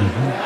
Mhm.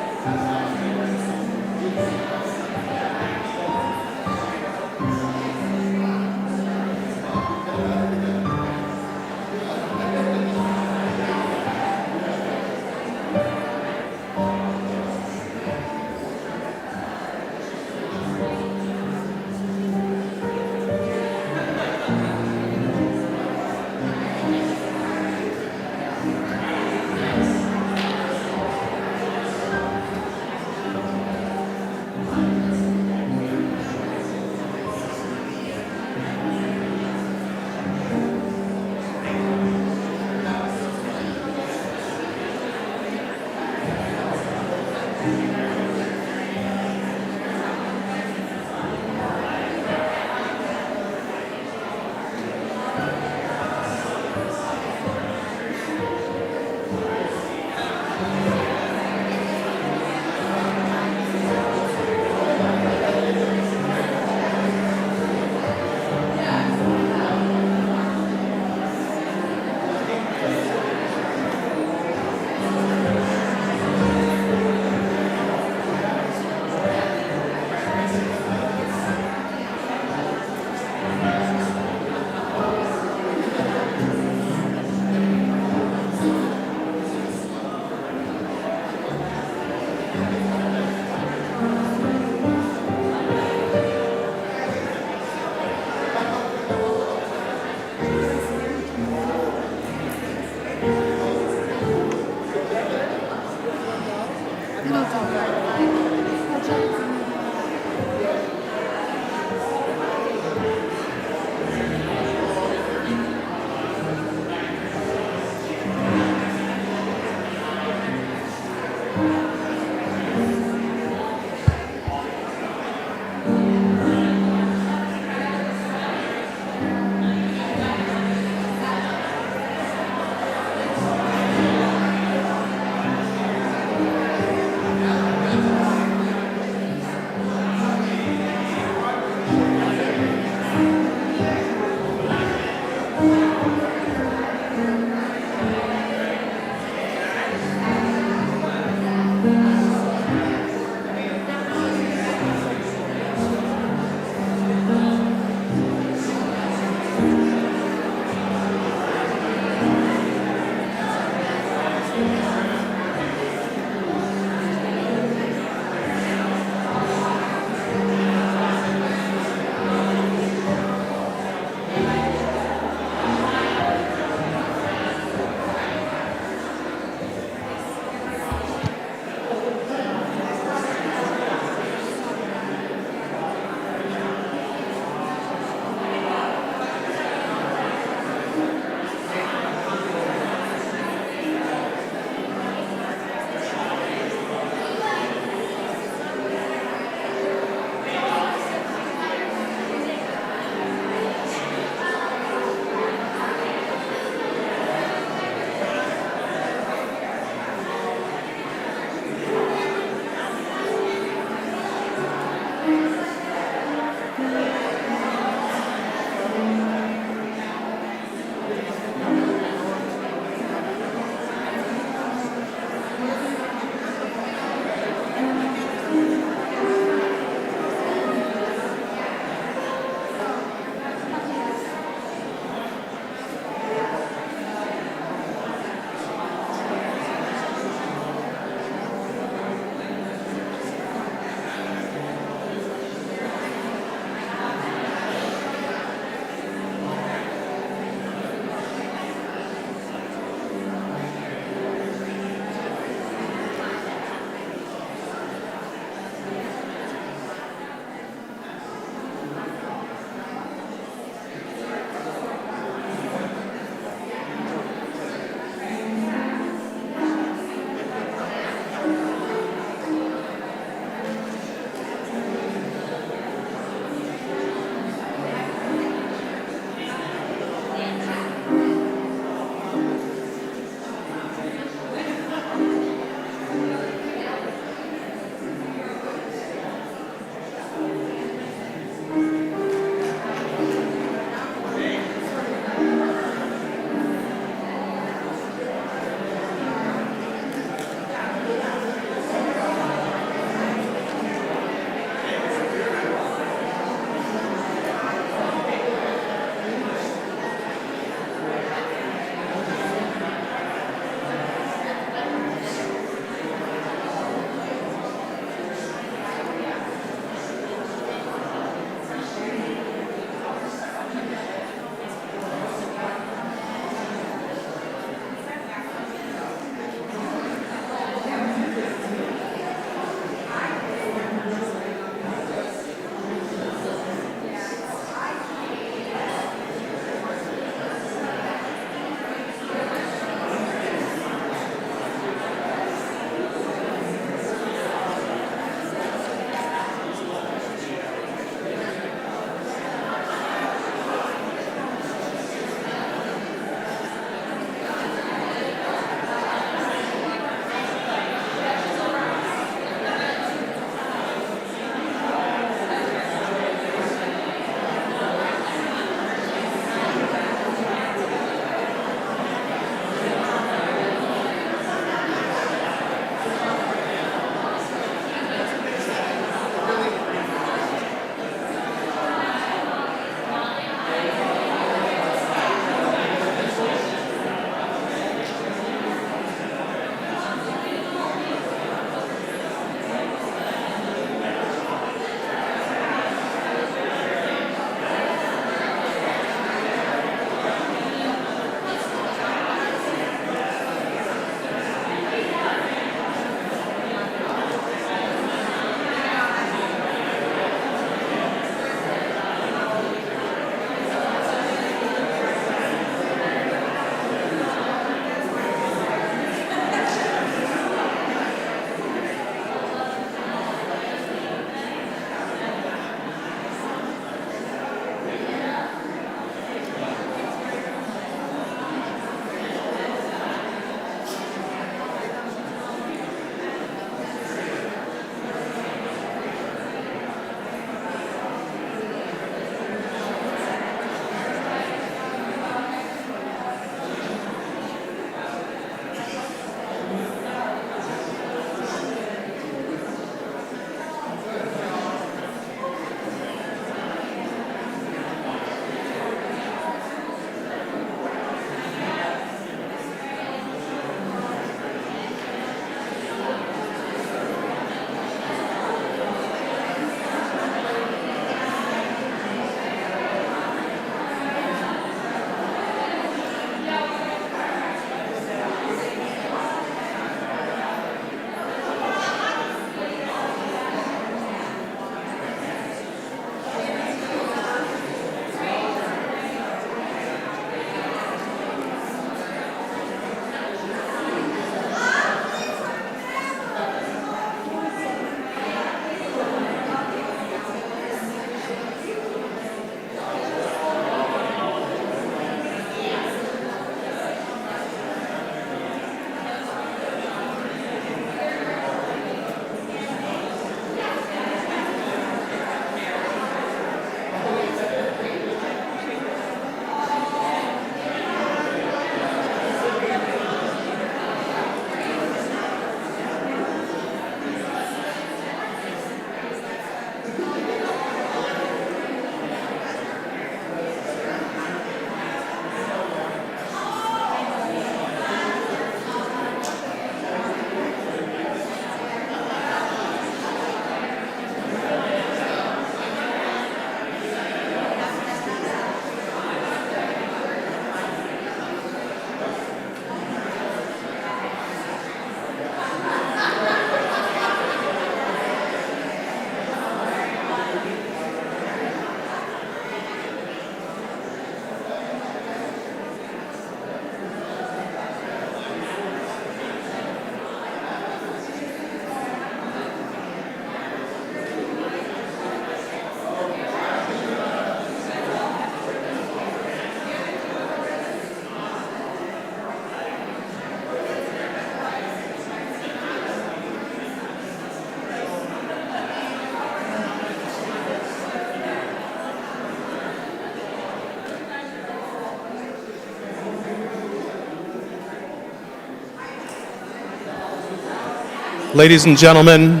Ladies and gentlemen,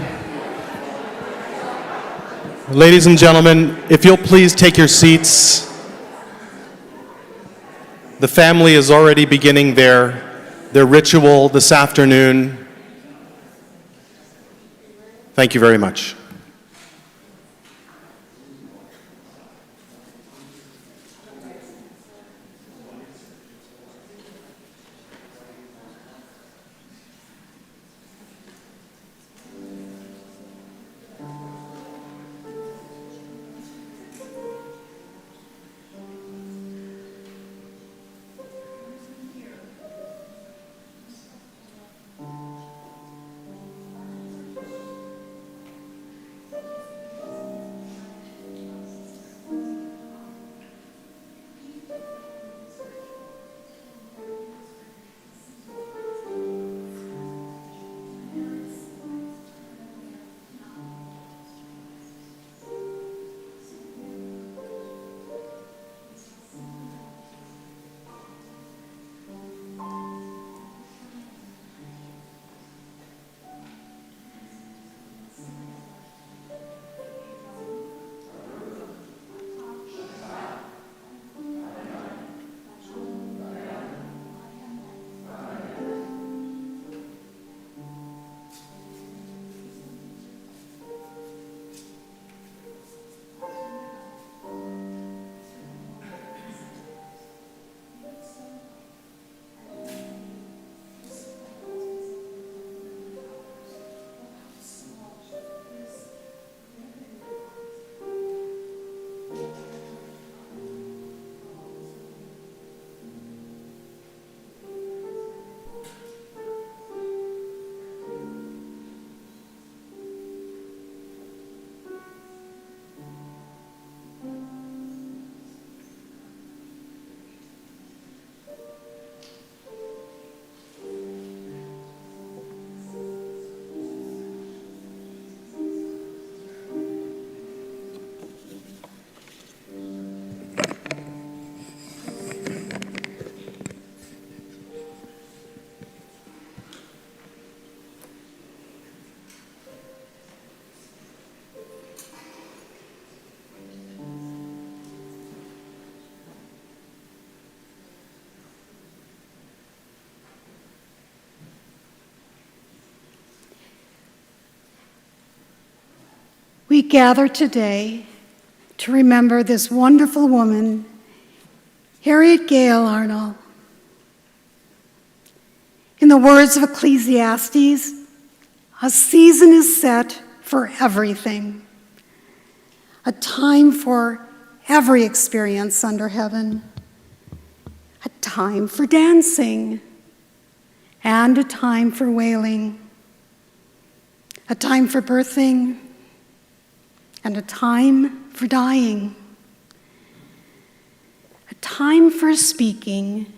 if you'll please take your seats. The family is already beginning their ritual this afternoon. Thank you very much. We gather today to remember this wonderful woman, Harriet Arnol. In the words of Ecclesiastes, a season is set for everything, a time for every experience under heaven, a time for dancing, and a time for wailing, a time for birthing, and a time for dying, a time for speaking,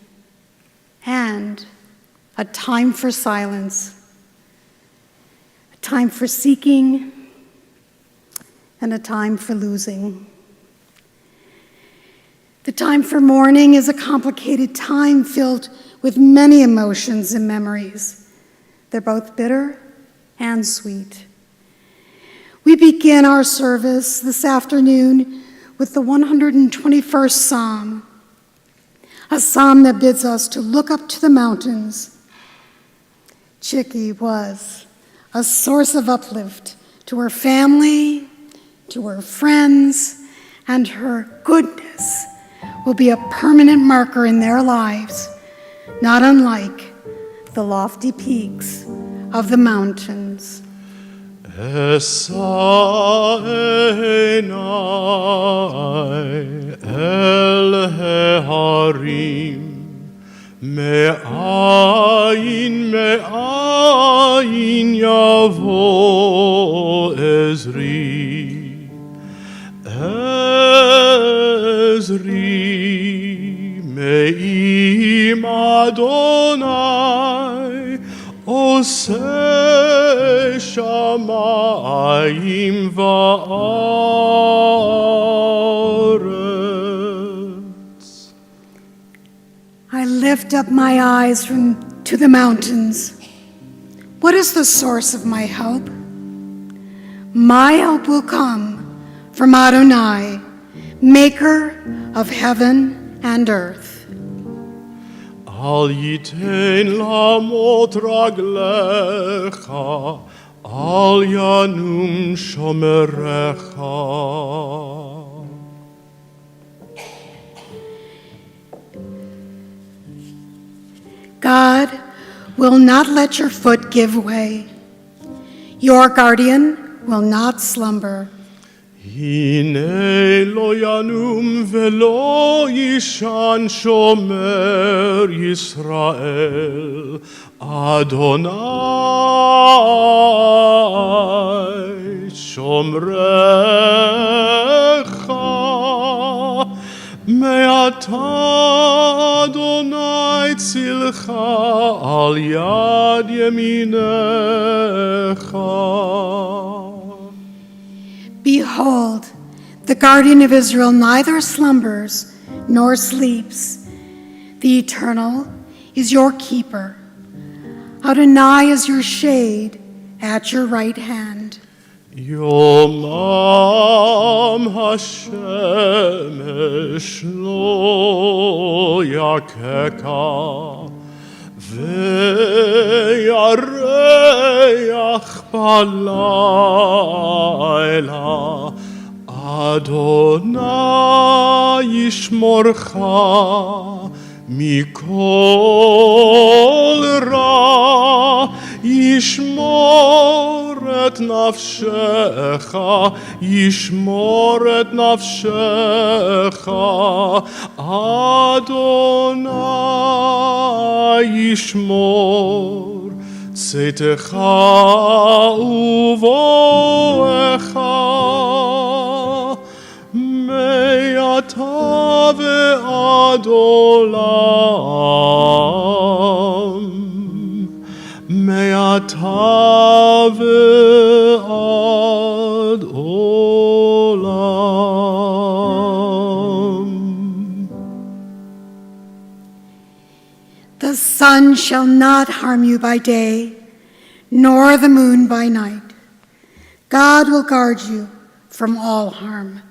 and a time for silence, a time for seeking, and a time for losing. The time for mourning is a complicated time filled with many emotions and memories. They're both bitter and sweet. We begin our service this afternoon with the 121st Psalm, a psalm that bids us to look up to the mountains. Chicky was a source of uplift to her family, to her friends, and her goodness will be a permanent marker in their lives, not unlike the lofty peaks of the mountains. אשא עיני אל ההרים, מאין יבוא עזרי, מעם אדוני עושה שמיים וארץ. I lift up my eyes to the mountains. What is the source of my help? My help will come from Adonai, maker of heaven and earth. Al yitain lamot raglecha, al yanum shomerecha. God will not let your foot give way. Your guardian will not slumber. Hine lo yanum velo yishan shomer Yisrael, Adonai shomrecha, me'ata Adonai tzilcha al yad yeminecha. Behold, the guardian of Israel neither slumbers nor sleeps. The Eternal is your keeper. Adonai is your shade at your right hand. Yomam Hashemesh lo yakeka, ve'yareach balayla, Adonai yishmorcha mikol ra, yishmor et nafshecha, yishmor et nafshecha, Adonai yishmor tzetecha uvoecha, me'ata ve'ad olam, me'ata ve'ad olam. The sun shall not harm you by day, nor the moon by night. God will guard you from all harm.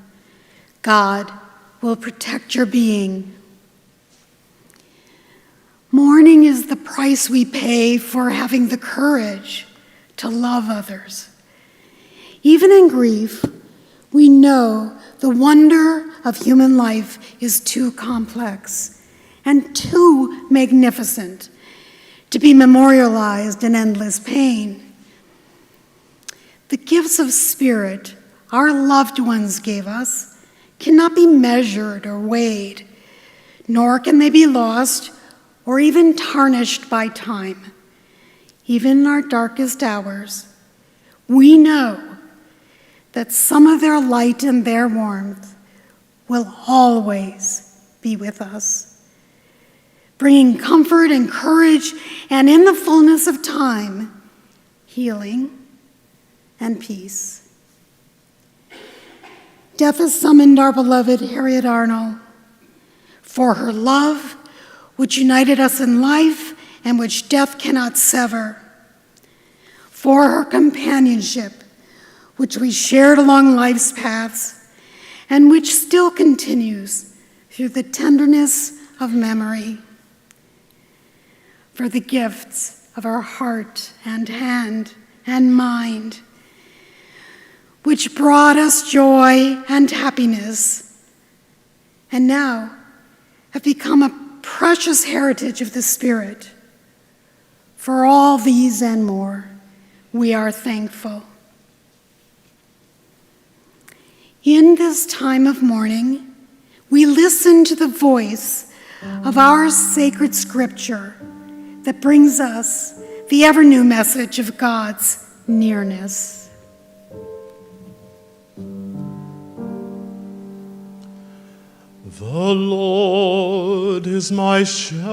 God will protect your being. Mourning is the price we pay for having the courage to love others. Even in grief, we know the wonder of human life is too complex and too magnificent to be memorialized in endless pain. The gifts of spirit our loved ones gave us cannot be measured or weighed, nor can they be lost or even tarnished by time. Even in our darkest hours, we know that some of their light and their warmth will always be with us, bringing comfort and courage, and in the fullness of time, healing and peace. Death has summoned our beloved Harriet Arnol for her love, which united us in life and which death cannot sever, for her companionship, which we shared along life's paths and which still continues through the tenderness of memory, for the gifts of her heart and hand and mind, which brought us joy and happiness, and now have become a precious heritage of the Spirit. For all these and more, we are thankful. In this time of mourning, we listen to the voice of our sacred scripture that brings us the ever-new message of God's nearness. The Lord is my shepherd,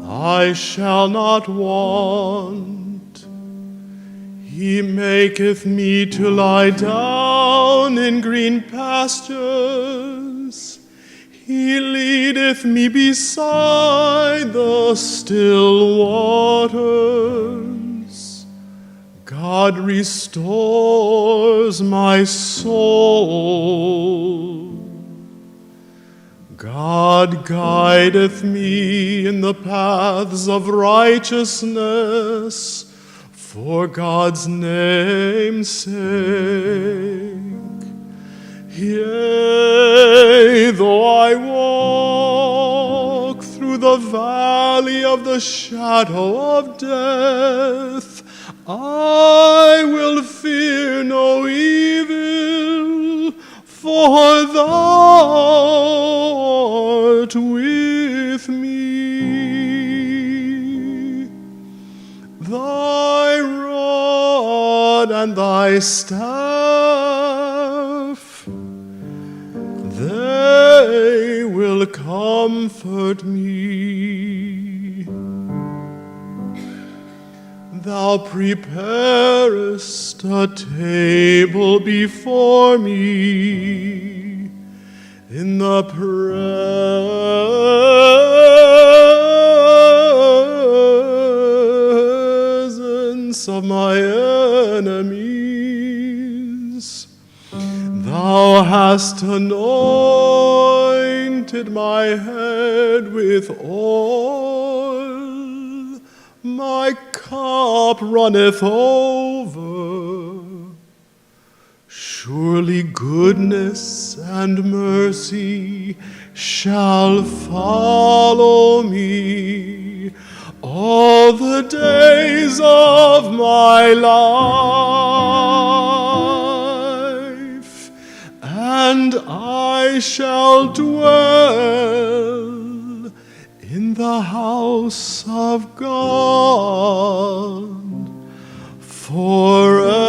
I shall not want. He maketh me to lie down in green pastures. He leadeth me beside the still waters. God restores my soul. God guideth me in the paths of righteousness for God's name's sake. Yea, though I walk through the valley of the shadow of death, I will fear no evil, for thou art with me. Thy rod and thy staff, they will comfort me. Thou preparest a table before me in the presence of my enemies. Thou hast anointed my head with oil, my cup runneth over. Surely goodness and mercy shall follow me all the days of my life, and I shall dwell in the house of God forevermore.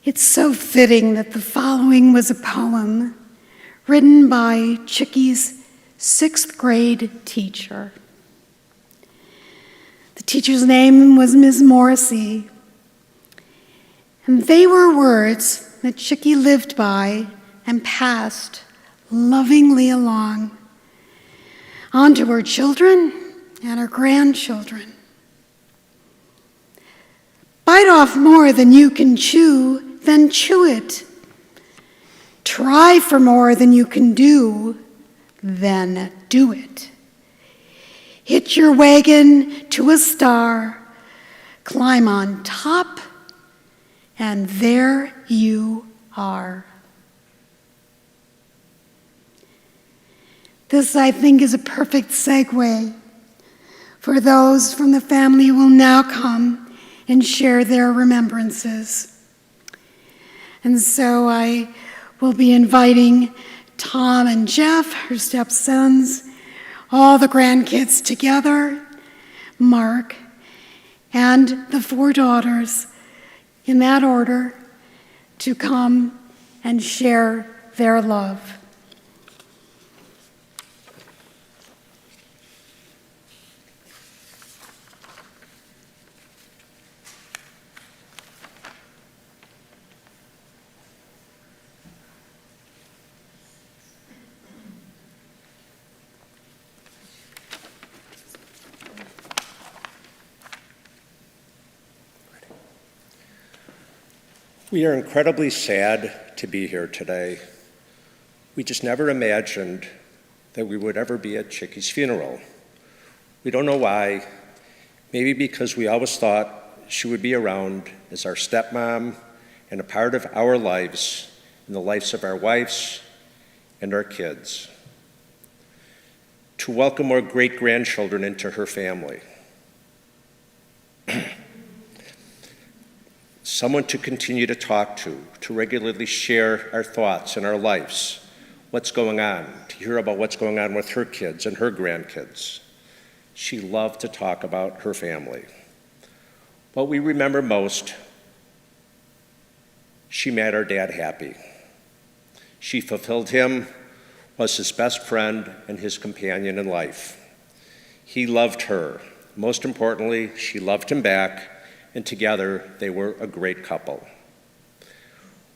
It's so fitting that the following was a poem written by Chickie's 6th grade teacher. The teacher's name was Ms. Morrissey, and they were words that Chickie lived by and passed lovingly along onto her children and her grandchildren. Bite off more than you can chew, then chew it. Try for more than you can do, then do it. Hitch your wagon to a star, climb on top, and there you are. This, I think, is a perfect segue for those from the family who will now come and share their remembrances. And so I will be inviting Tom and Jeff, her stepsons, all the grandkids together, Mark, and the 4 daughters, in that order, to come and share their love. We are incredibly sad to be here today. We just never imagined that we would ever be at Chickie's funeral. We don't know why. Maybe because we always thought she would be around as our stepmom and a part of our lives and the lives of our wives and our kids. To welcome our great-grandchildren into her family. Someone to continue to talk to regularly share our thoughts and our lives, what's going on, to hear about what's going on with her kids and her grandkids. She loved to talk about her family. What we remember most, she made our dad happy. She fulfilled him, was his best friend and his companion in life. He loved her. Most importantly, she loved him back, and together they were a great couple.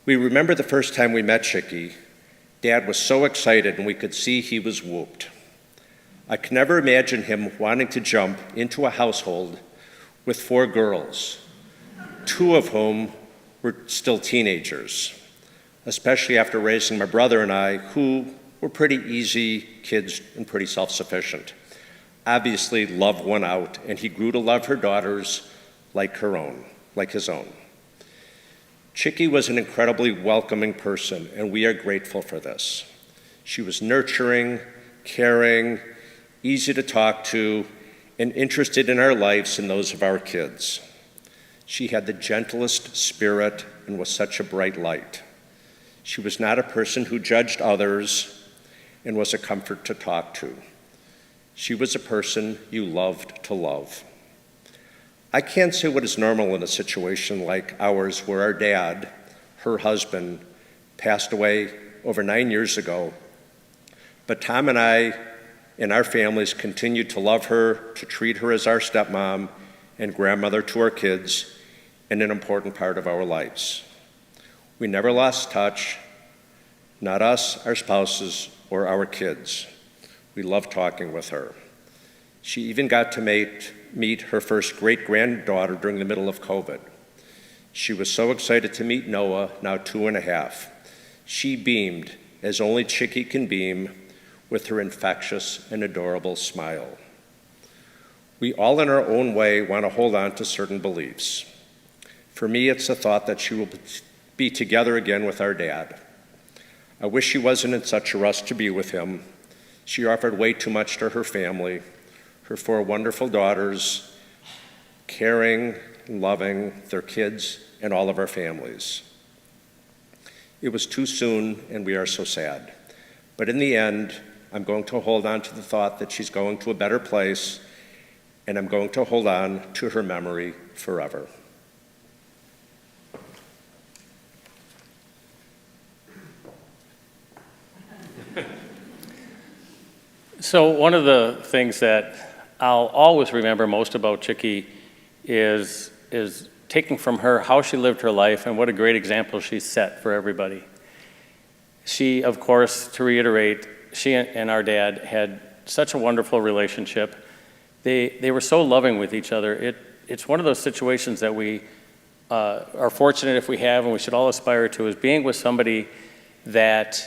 We remember the first time we met Chicky. Dad was so excited and we could see he was whooped. I could never imagine him wanting to jump into a household with 4 girls, 2 of whom were still teenagers, especially after raising my brother and I, who were pretty easy kids and pretty self-sufficient. Obviously, love won out, and he grew to love her daughters like his own. Chicky was an incredibly welcoming person, and we are grateful for this. She was nurturing, caring, easy to talk to, and interested in our lives and those of our kids. She had the gentlest spirit and was such a bright light. She was not a person who judged others and was a comfort to talk to. She was a person you loved to love. I can't say what is normal in a situation like ours where our dad, her husband, passed away over 9 years ago, but Tom and I and our families continued to love her, to treat her as our stepmom and grandmother to our kids, and an important part of our lives. We never lost touch, not us, our spouses, or our kids. We loved talking with her. She even got to meet her first great-granddaughter during the middle of COVID. She was so excited to meet Noah, now 2.5. She beamed, as only Chicky can beam, with her infectious and adorable smile. We all in our own way want to hold on to certain beliefs. For me, it's the thought that she will be together again with our dad. I wish she wasn't in such a rush to be with him. She offered way too much to her family, her 4 wonderful daughters, caring, loving their kids, and all of our families. It was too soon, and we are so sad. But in the end, I'm going to hold on to the thought that she's going to a better place, and I'm going to hold on to her memory forever. So one of the things that I'll always remember most about Chicky is taking from her how she lived her life and what a great example she set for everybody. She, of course, to reiterate, she and our dad had such a wonderful relationship. They were so loving with each other. It's one of those situations that we are fortunate if we have, and we should all aspire to, is being with somebody that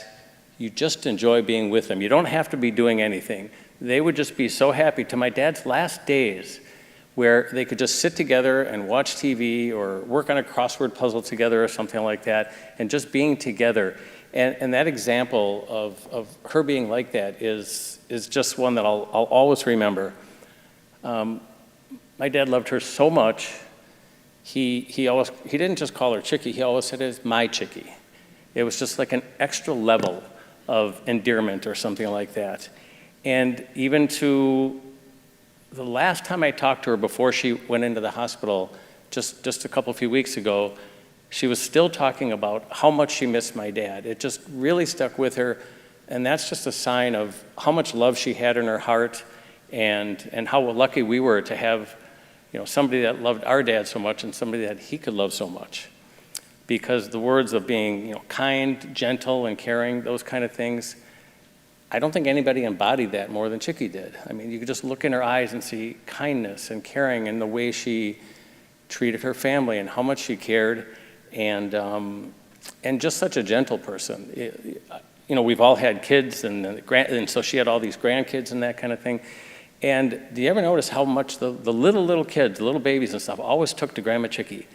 you just enjoy being with them. You don't have to be doing anything. They would just be so happy. To my dad's last days, where they could just sit together and watch TV or work on a crossword puzzle together or something like that, and just being together. And that example of her being like that is just one that I'll always remember. My dad loved her so much. He didn't just call her Chicky. He always said, "It's my Chicky." It was just like an extra level of endearment or something like that. And even to the last time I talked to her before she went into the hospital, just a few weeks ago, she was still talking about how much she missed my dad. It just really stuck with her, and that's just a sign of how much love she had in her heart, and how lucky we were to have, somebody that loved our dad so much and somebody that he could love so much. Because the words of being, kind, gentle, and caring, those kind of things, I don't think anybody embodied that more than Chicky did. I mean, you could just look in her eyes and see kindness and caring in the way she treated her family and how much she cared, and just such a gentle person. We've all had kids, and so she had all these grandkids and that kind of thing. And do you ever notice how much the little kids, the little babies and stuff, always took to Grandma Chicky?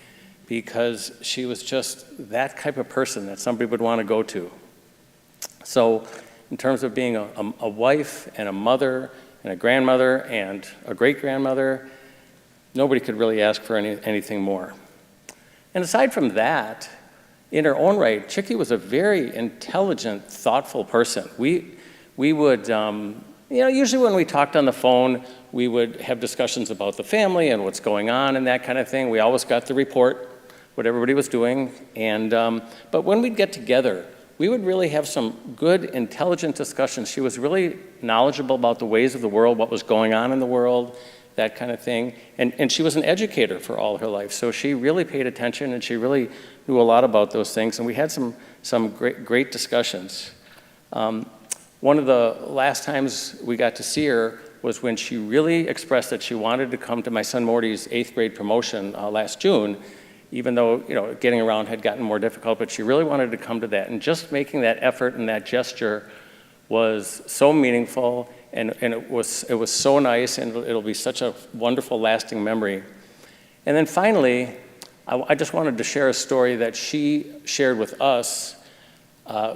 Because she was just that type of person that somebody would want to go to. So in terms of being a wife and a mother and a grandmother and a great-grandmother, nobody could really ask for anything more. And aside from that, in her own right, Chicky was a very intelligent, thoughtful person. We would Usually when we talked on the phone, we would have discussions about the family and what's going on and that kind of thing. We always got the report, what everybody was doing. But when we'd get together, we would really have some good, intelligent discussions. She was really knowledgeable about the ways of the world, what was going on in the world, that kind of thing. And she was an educator for all her life, so she really paid attention and she really knew a lot about those things. And we had some great discussions. One of the last times we got to see her was when she really expressed that she wanted to come to my son Morty's 8th grade promotion last June, even though getting around had gotten more difficult, but she really wanted to come to that. And just making that effort and that gesture was so meaningful, and it was so nice, and it'll be such a wonderful, lasting memory. And then finally, I just wanted to share a story that she shared with us,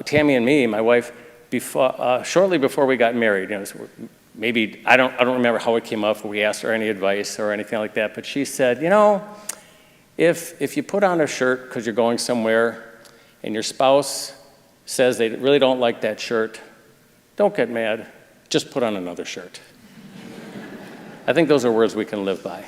Tammy and me, my wife, shortly before we got married. Maybe I don't remember how it came up, or we asked her any advice or anything like that. But she said, if you put on a shirt because you're going somewhere, and your spouse says they really don't like that shirt, don't get mad. Just put on another shirt. I think those are words we can live by.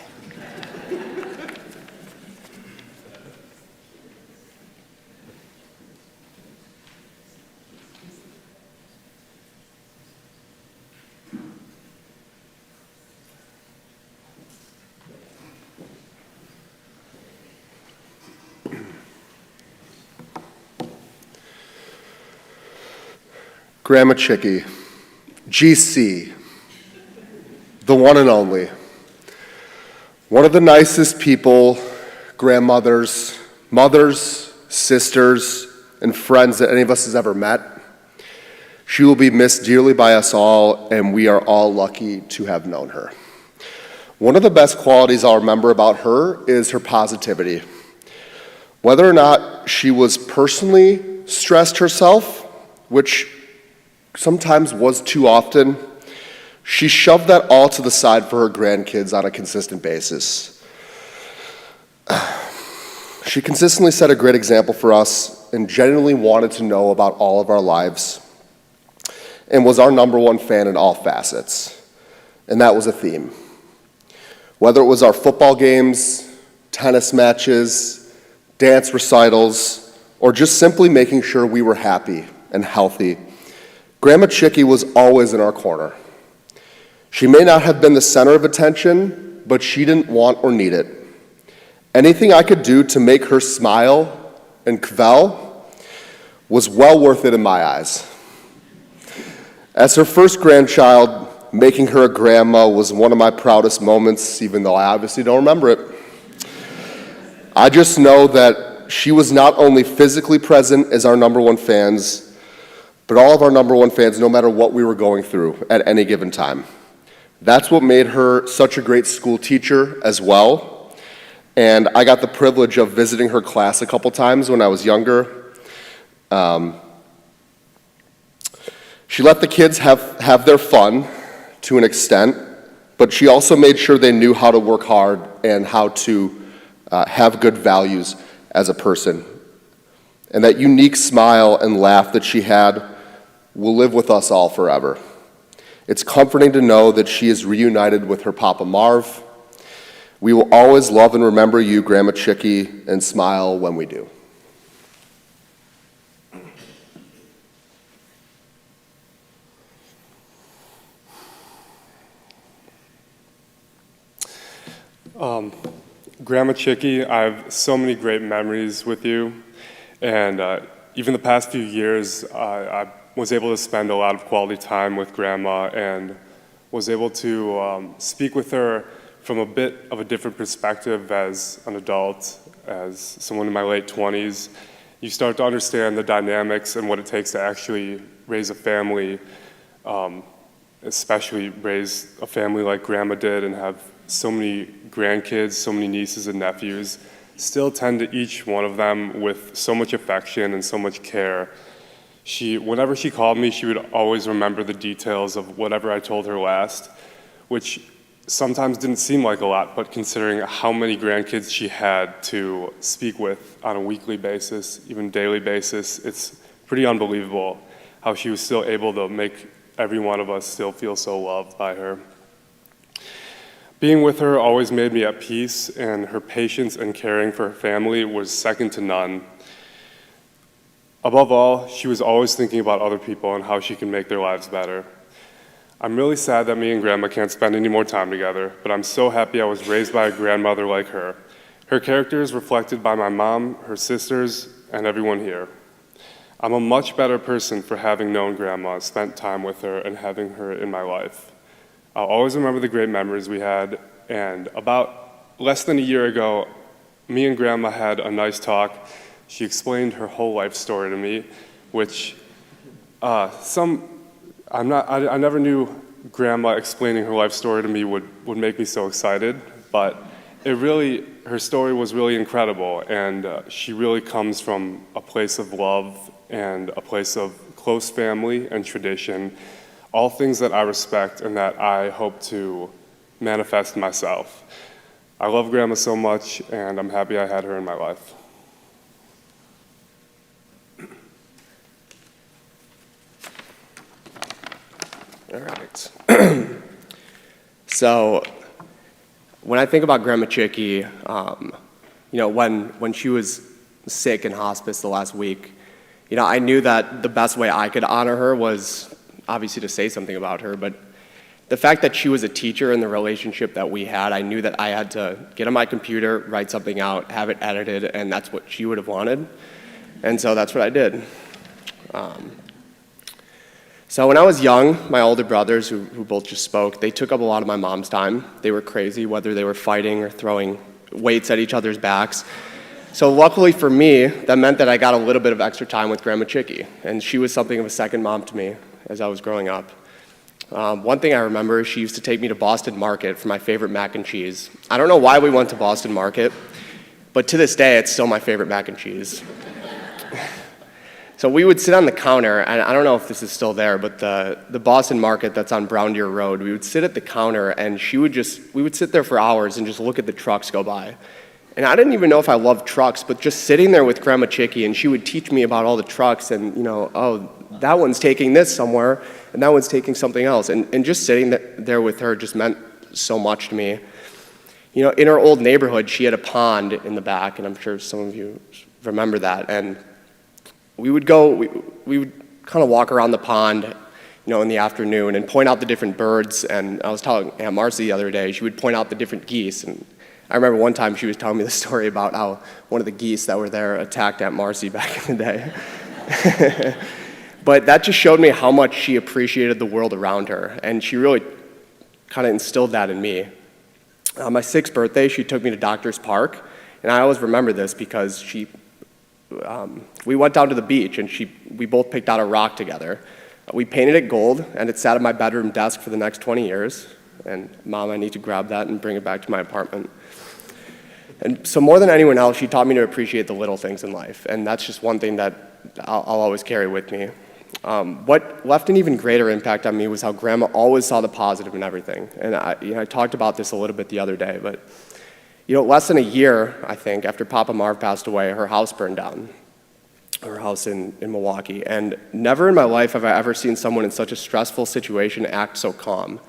Grandma Chickie, GC, the one and only. One of the nicest people, grandmothers, mothers, sisters, and friends that any of us has ever met. She will be missed dearly by us all, and we are all lucky to have known her. One of the best qualities I'll remember about her is her positivity. Whether or not she was personally stressed herself, which sometimes was too often, she shoved that all to the side for her grandkids on a consistent basis. She consistently set a great example for us and genuinely wanted to know about all of our lives and was our number one fan in all facets. And that was a theme. Whether it was our football games, tennis matches, dance recitals, or just simply making sure we were happy and healthy, Grandma Chickie was always in our corner. She may not have been the center of attention, but she didn't want or need it. Anything I could do to make her smile and kvel was well worth it in my eyes. As her first grandchild, making her a grandma was one of my proudest moments, even though I obviously don't remember it. I just know that she was not only physically present as our number one fans, but all of our number one fans, no matter what we were going through at any given time. That's what made her such a great school teacher as well. And I got the privilege of visiting her class a couple times when I was younger. She let the kids have their fun to an extent, but she also made sure they knew how to work hard and how to have good values as a person. And that unique smile and laugh that she had will live with us all forever. It's comforting to know that she is reunited with her Papa Marv. We will always love and remember you, Grandma Chickie, and smile when we do. Grandma Chickie, I have so many great memories with you, and even the past few years, I was able to spend a lot of quality time with Grandma and was able to speak with her from a bit of a different perspective as an adult, as someone in my late 20s. You start to understand the dynamics and what it takes to actually raise a family, especially raise a family like Grandma did and have so many grandkids, so many nieces and nephews, still tend to each one of them with so much affection and so much care. Whenever she called me, she would always remember the details of whatever I told her last, which sometimes didn't seem like a lot, but considering how many grandkids she had to speak with on a weekly basis, even daily basis, it's pretty unbelievable how she was still able to make every one of us still feel so loved by her. Being with her always made me at peace, and her patience and caring for her family was second to none. Above all, she was always thinking about other people and how she can make their lives better. I'm really sad that me and Grandma can't spend any more time together, but I'm so happy I was raised by a grandmother like her. Her character is reflected by my mom, her sisters, and everyone here. I'm a much better person for having known Grandma, spent time with her, and having her in my life. I'll always remember the great memories we had, and about less than a year ago, me and Grandma had a nice talk. She explained her whole life story to me, which I never knew Grandma explaining her life story to me would make me so excited, but her story was really incredible, and she really comes from a place of love and a place of close family and tradition, all things that I respect and that I hope to manifest myself. I love Grandma so much, and I'm happy I had her in my life. All right. So when I think about Grandma Chicky, when she was sick in hospice the last week, I knew that the best way I could honor her was obviously to say something about her, but the fact that she was a teacher and the relationship that we had, I knew that I had to get on my computer, write something out, have it edited, and that's what she would have wanted. And so that's what I did. So when I was young, my older brothers, who both just spoke, they took up a lot of my mom's time. They were crazy, whether they were fighting or throwing weights at each other's backs. So luckily for me, that meant that I got a little bit of extra time with Grandma Chicky, and she was something of a second mom to me as I was growing up. One thing I remember is she used to take me to Boston Market for my favorite mac and cheese. I don't know why we went to Boston Market, but to this day, it's still my favorite mac and cheese. So we would sit on the counter, and I don't know if this is still there, but the Boston Market that's on Brown Deer Road, we would sit at the counter, and we would sit there for hours and just look at the trucks go by. And I didn't even know if I loved trucks, but just sitting there with Grandma Chicky, and she would teach me about all the trucks, and that one's taking this somewhere, and that one's taking something else. And just sitting there with her just meant so much to me. In our old neighborhood, she had a pond in the back, and I'm sure some of you remember that. And we would kind of walk around the pond, in the afternoon and point out the different birds. And I was telling Aunt Marcy the other day, she would point out the different geese. And I remember one time she was telling me the story about how one of the geese that were there attacked Aunt Marcy back in the day. But that just showed me how much she appreciated the world around her, and she really kind of instilled that in me. On my 6th birthday, she took me to Doctor's Park, and I always remember this because we went down to the beach, and we both picked out a rock together. We painted it gold, and it sat at my bedroom desk for the next 20 years. And Mom, I need to grab that and bring it back to my apartment. And so more than anyone else, she taught me to appreciate the little things in life, and that's just one thing that I'll always carry with me. What left an even greater impact on me was how Grandma always saw the positive in everything. And I talked about this a little bit the other day, but less than a year, I think, after Papa Marv passed away, her house burned down, her house in Milwaukee. And never in my life have I ever seen someone in such a stressful situation act so calm.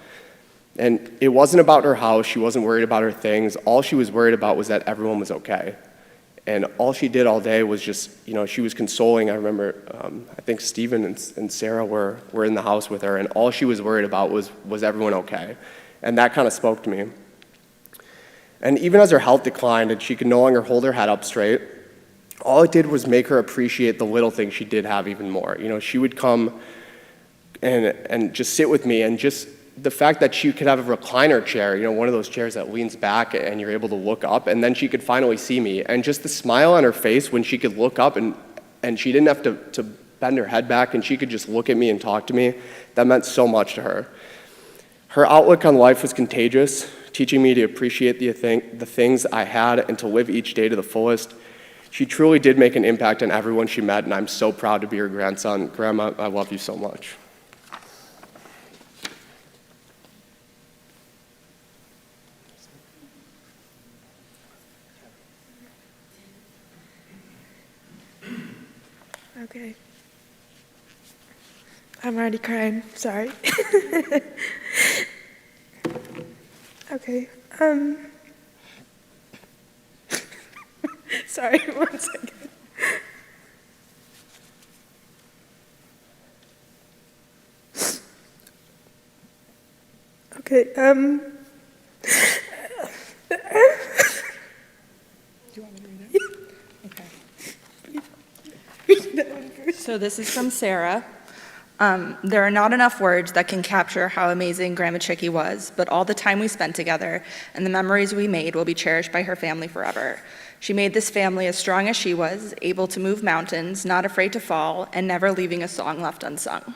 And it wasn't about her house. She wasn't worried about her things. All she was worried about was that everyone was okay. And all she did all day was just, she was consoling. I remember, I think Stephen and Sarah were in the house with her, and all she was worried about was everyone okay. And that kind of spoke to me. And even as her health declined and she could no longer hold her head up straight, all it did was make her appreciate the little things she did have even more. She would come and just sit with me, and just the fact that she could have a recliner chair, one of those chairs that leans back and you're able to look up, and then she could finally see me. And just the smile on her face when she could look up and she didn't have to bend her head back, and she could just look at me and talk to me, that meant so much to her. Her outlook on life was contagious, teaching me to appreciate the things I had and to live each day to the fullest. She truly did make an impact on everyone she met, and I'm so proud to be her grandson. Grandma, I love you so much. Okay. I'm already crying, sorry. Okay, sorry, 1 second. Okay, So this is from Sarah. There are not enough words that can capture how amazing Grandma Chicky was, but all the time we spent together and the memories we made will be cherished by her family forever. She made this family as strong as she was, able to move mountains, not afraid to fall, and never leaving a song left unsung.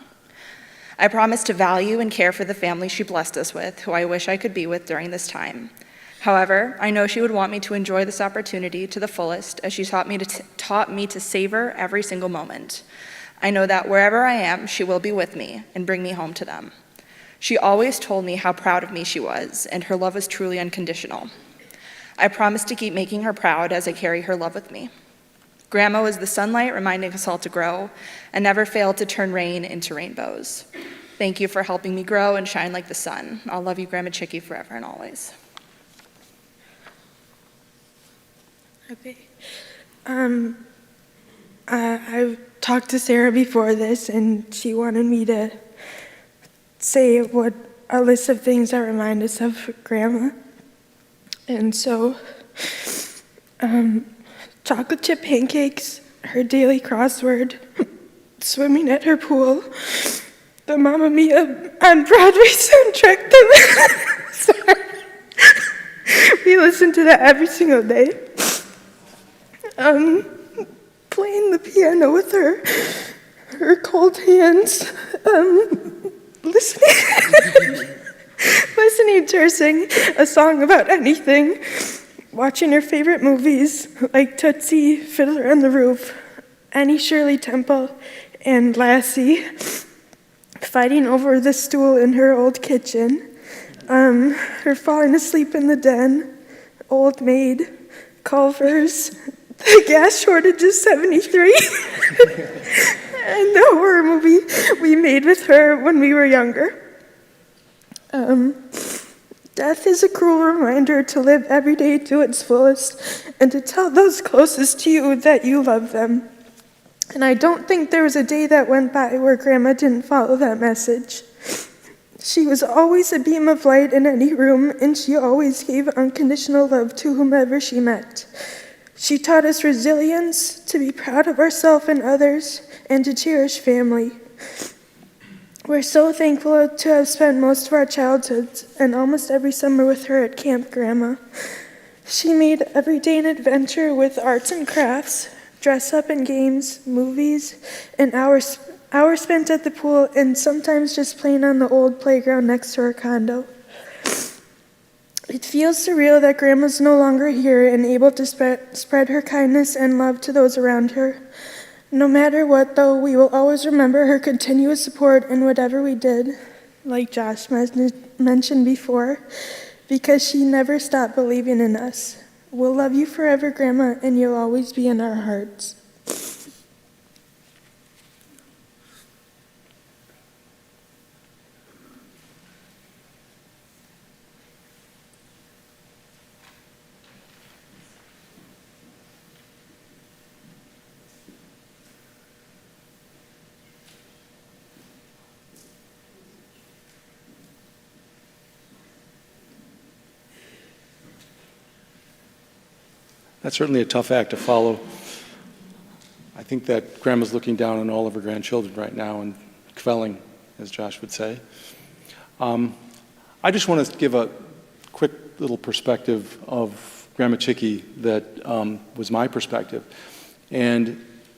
I promise to value and care for the family she blessed us with, who I wish I could be with during this time. However, I know she would want me to enjoy this opportunity to the fullest, as she taught me to savor every single moment. I know that wherever I am, she will be with me and bring me home to them. She always told me how proud of me she was, and her love was truly unconditional. I promise to keep making her proud as I carry her love with me. Grandma was the sunlight reminding us all to grow, and never failed to turn rain into rainbows. Thank you for helping me grow and shine like the sun. I'll love you, Grandma Chicky, forever and always. Okay. I talked to Sarah before this, and she wanted me to say what a list of things that remind us of Grandma. And so, chocolate chip pancakes, her daily crossword, swimming at her pool, the Mamma Mia on Broadway soundtrack. Sorry. We listened to that every single day. Playing the piano with her cold hands, listening to her sing a song about anything, watching her favorite movies like Tootsie, Fiddler on the Roof, Annie Shirley Temple, and Lassie, fighting over the stool in her old kitchen, her falling asleep in the den, Old Maid, Culver's, the gas shortage is 73, and the horror movie we made with her when we were younger. Death is a cruel reminder to live every day to its fullest and to tell those closest to you that you love them. And I don't think there was a day that went by where Grandma didn't follow that message. She was always a beam of light in any room, and she always gave unconditional love to whomever she met. She taught us resilience, to be proud of ourselves and others, and to cherish family. We're so thankful to have spent most of our childhoods and almost every summer with her at Camp Grandma. She made every day an adventure with arts and crafts, dress-up and games, movies, and hours spent at the pool, and sometimes just playing on the old playground next to her condo. It feels surreal that Grandma's no longer here and able to spread her kindness and love to those around her. No matter what, though, we will always remember her continuous support in whatever we did, like Josh mentioned before, because she never stopped believing in us. We'll love you forever, Grandma, and you'll always be in our hearts. That's certainly a tough act to follow. I think that Grandma's looking down on all of her grandchildren right now and quelling, as Josh would say. I just want to give a quick little perspective of Grandma Chicky that was my perspective. And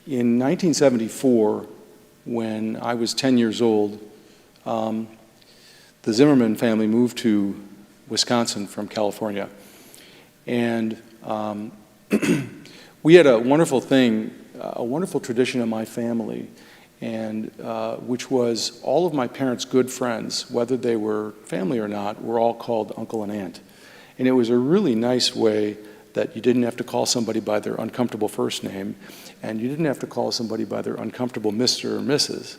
in 1974, when I was 10 years old, the Zimmerman family moved to Wisconsin from California. And we had a wonderful thing, a wonderful tradition in my family, and which was all of my parents' good friends, whether they were family or not, were all called uncle and aunt. And it was a really nice way that you didn't have to call somebody by their uncomfortable first name, and you didn't have to call somebody by their uncomfortable Mr. or Mrs.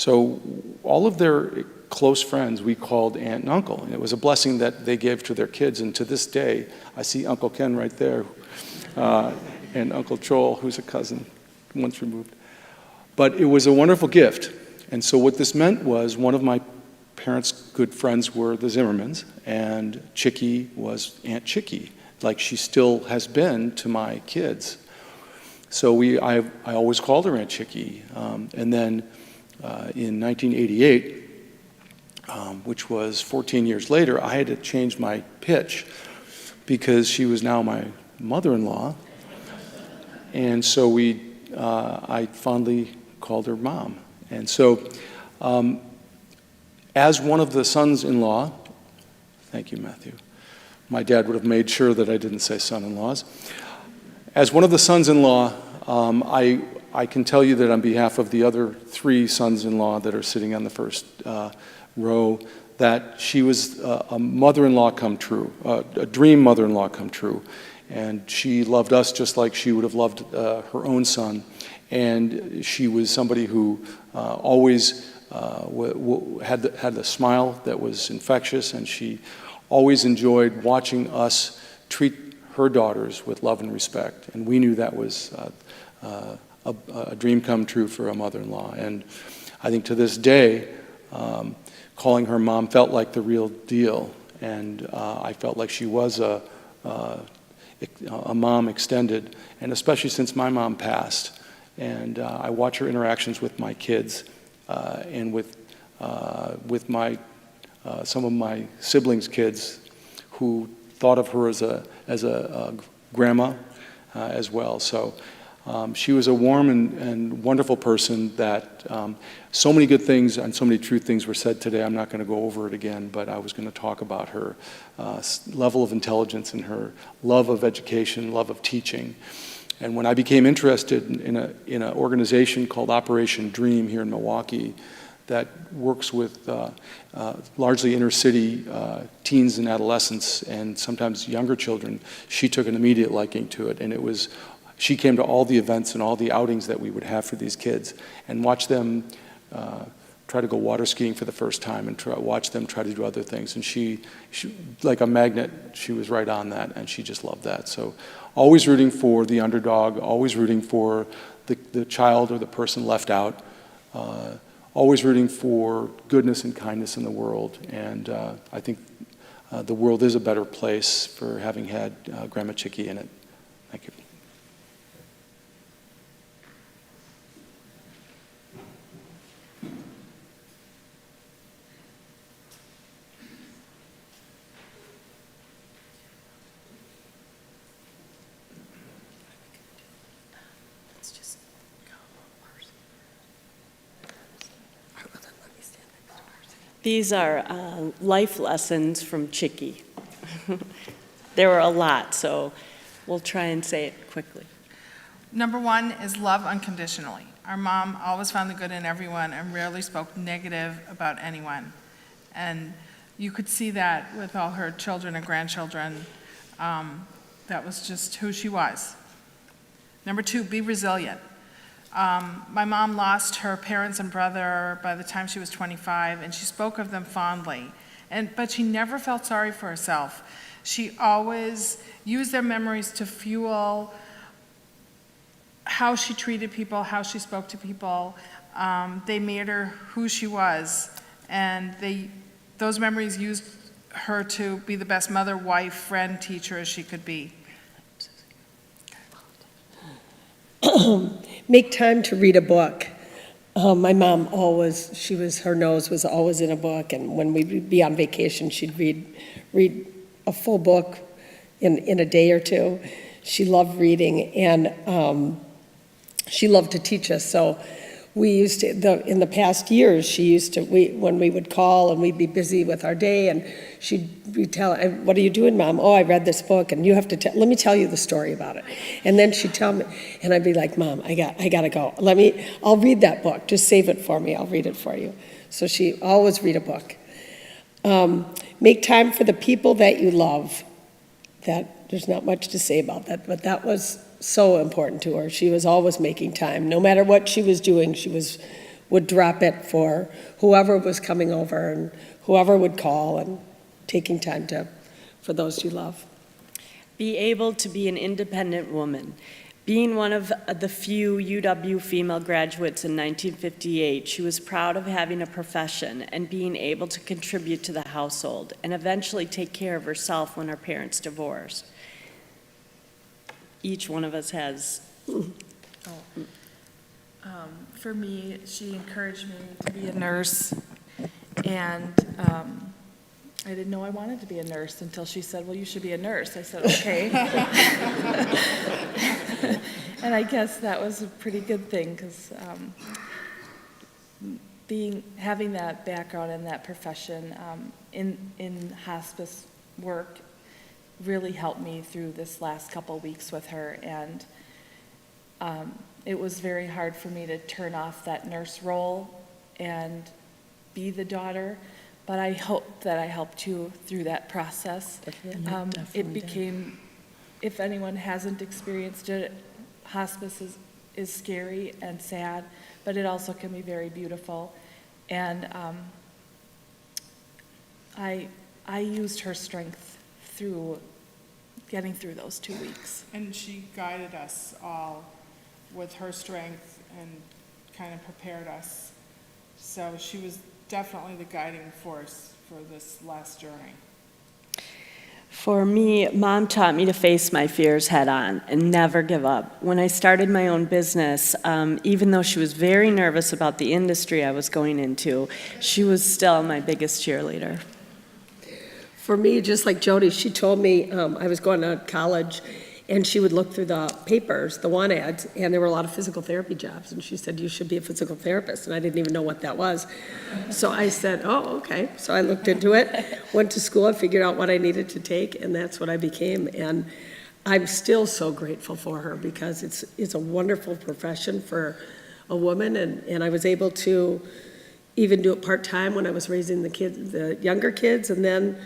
So all of their close friends we called aunt and uncle, and it was a blessing that they gave to their kids. And to this day, I see Uncle Ken right there, and Uncle Joel, who's a cousin, once removed. But it was a wonderful gift. And so what this meant was one of my parents' good friends were the Zimmermans, and Chicky was Aunt Chicky, like she still has been to my kids. So I always called her Aunt Chicky. And then in 1988, which was 14 years later, I had to change my pitch because she was now my mother-in-law. And so I fondly called her Mom. And so as one of the sons-in-law, thank you, Matthew. My dad would have made sure that I didn't say son-in-laws. As one of the sons-in-law, I can tell you that on behalf of the other 3 sons-in-law that are sitting on the first row, that she was a mother-in-law come true, a dream mother-in-law come true. And she loved us just like she would have loved her own son. And she was somebody who always had the smile that was infectious, and she always enjoyed watching us treat her daughters with love and respect. And we knew that was a dream come true for a mother-in-law. And I think to this day, calling her Mom felt like the real deal. And I felt like she was a mom extended, and especially since my mom passed. And I watch her interactions with my kids and with some of my siblings' kids who thought of her as a grandma as well. So she was a warm and wonderful person that so many good things and so many true things were said today. I'm not going to go over it again, but I was going to talk about her level of intelligence and her love of education, love of teaching. And when I became interested in an organization called Operation Dream here in Milwaukee that works with largely inner city teens and adolescents and sometimes younger children, she took an immediate liking to it. And she came to all the events and all the outings that we would have for these kids and watch them try to go water skiing for the first time and watch them try to do other things. And she, like a magnet, she was right on that, and she just loved that. So always rooting for the underdog, always rooting for the child or the person left out, always rooting for goodness and kindness in the world. And I think the world is a better place for having had Grandma Chicky in it. Thank you. These are life lessons from Chicky. There were a lot, so we'll try and say it quickly. Number 1 is love unconditionally. Our mom always found the good in everyone and rarely spoke negative about anyone. And you could see that with all her children and grandchildren. That was just who she was. Number 2, be resilient. My mom lost her parents and brother by the time she was 25, and she spoke of them fondly. But she never felt sorry for herself. She always used their memories to fuel how she treated people, how she spoke to people. They made her who she was, and those memories used her to be the best mother, wife, friend, teacher as she could be. Make time to read a book. My mom her nose was always in a book, and when we'd be on vacation, she'd read a full book in a day or two. She loved reading, and she loved to teach us. So we used to, in the past years, when we would call and we'd be busy with our day, and she'd be telling, "What are you doing, Mom?" "Oh, I read this book, and you have to let me tell you the story about it." And then she'd tell me, and I'd be like, "Mom, I gotta go. I'll read that book. Just save it for me. I'll read it for you." So she always read a book. Make time for the people that you love. There's not much to say about that, but that was so important to her. She was always making time. No matter what she was doing, she was would drop it for whoever was coming over and whoever would call and taking time for those you love. Be able to be an independent woman. Being one of the few UW female graduates in 1958, she was proud of having a profession and being able to contribute to the household and eventually take care of herself when her parents divorced. Each one of us has. For me, she encouraged me to be a nurse, and I didn't know I wanted to be a nurse until she said, well, you should be a nurse. I said, okay. And I guess that was a pretty good thing, because having that background and that profession in hospice work really helped me through this last couple weeks with her, and it was very hard for me to turn off that nurse role and be the daughter, but I hope that I helped you through that process. It became, if anyone hasn't experienced it, hospice is scary and sad, but it also can be very beautiful. And I used her strength through getting through those 2 weeks. And she guided us all with her strength and kind of prepared us. So she was definitely the guiding force for this last journey. For me, Mom taught me to face my fears head on and never give up. When I started my own business, even though she was very nervous about the industry I was going into, she was still my biggest cheerleader. For me, just like Jody, she told me I was going to college, and she would look through the papers, the want ads, and there were a lot of physical therapy jobs. And she said, you should be a physical therapist. And I didn't even know what that was. So I said, oh, okay. So I looked into it, went to school, and figured out what I needed to take, and that's what I became. And I'm still so grateful for her, because it's a wonderful profession for a woman. And I was able to even do it part-time when I was raising the younger kids, and then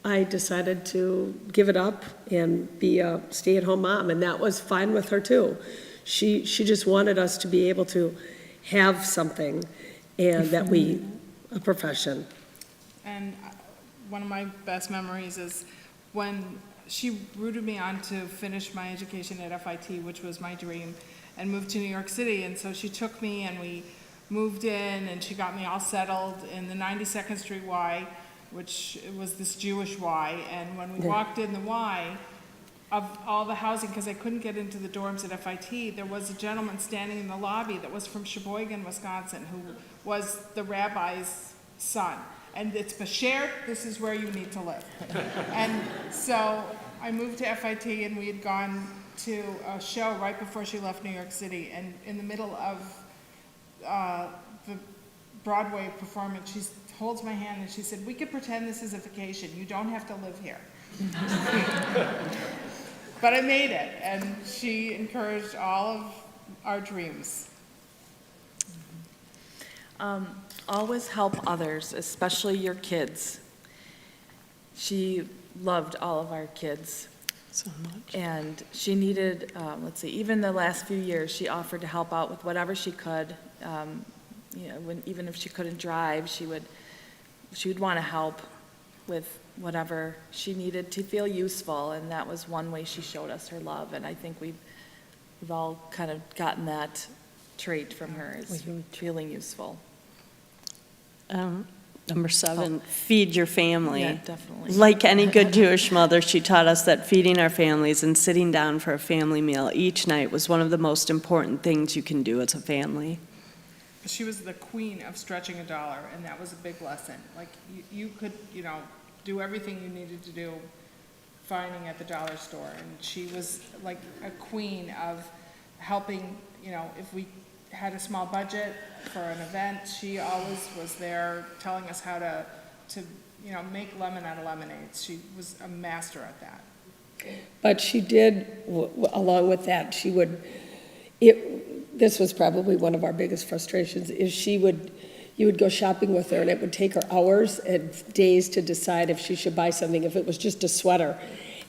I decided to give it up and be a stay-at-home mom, and that was fine with her too. She just wanted us to be able to have something, and a profession. And one of my best memories is when she rooted me on to finish my education at FIT, which was my dream, and moved to New York City. And so she took me and we moved in, and she got me all settled in the 92nd Street Y, which was this Jewish Y, and when we walked in the Y, of all the housing, because I couldn't get into the dorms at FIT, there was a gentleman standing in the lobby that was from Sheboygan, Wisconsin, who was the rabbi's son. And it's Bashert, this is where you need to live. And so I moved to FIT, and we had gone to a show right before she left New York City, and in the middle of the Broadway performance, she holds my hand and she said, we could pretend this is a vacation. You don't have to live here. But I made it, and she encouraged all of our dreams. Always help others, especially your kids. She loved all of our kids. So much. And she needed, even the last few years, she offered to help out with whatever she could. Even if she couldn't drive, she would want to help with whatever she needed to feel useful, and that was one way she showed us her love. And I think we've all kind of gotten that trait from her, is feeling useful. Number 7, feed your family. Yeah, definitely. Like any good Jewish mother, she taught us that feeding our families and sitting down for a family meal each night was one of the most important things you can do as a family. She was the queen of stretching $1, and that was a big lesson. Like, you could, do everything you needed to do finding at the dollar store, and she was like a queen of helping, if we had a small budget for an event, she always was there telling us how to make lemon out of lemonade. She was a master at that. But she did, along with that, this was probably one of our biggest frustrations, is you would go shopping with her, and it would take her hours and days to decide if she should buy something, if it was just a sweater.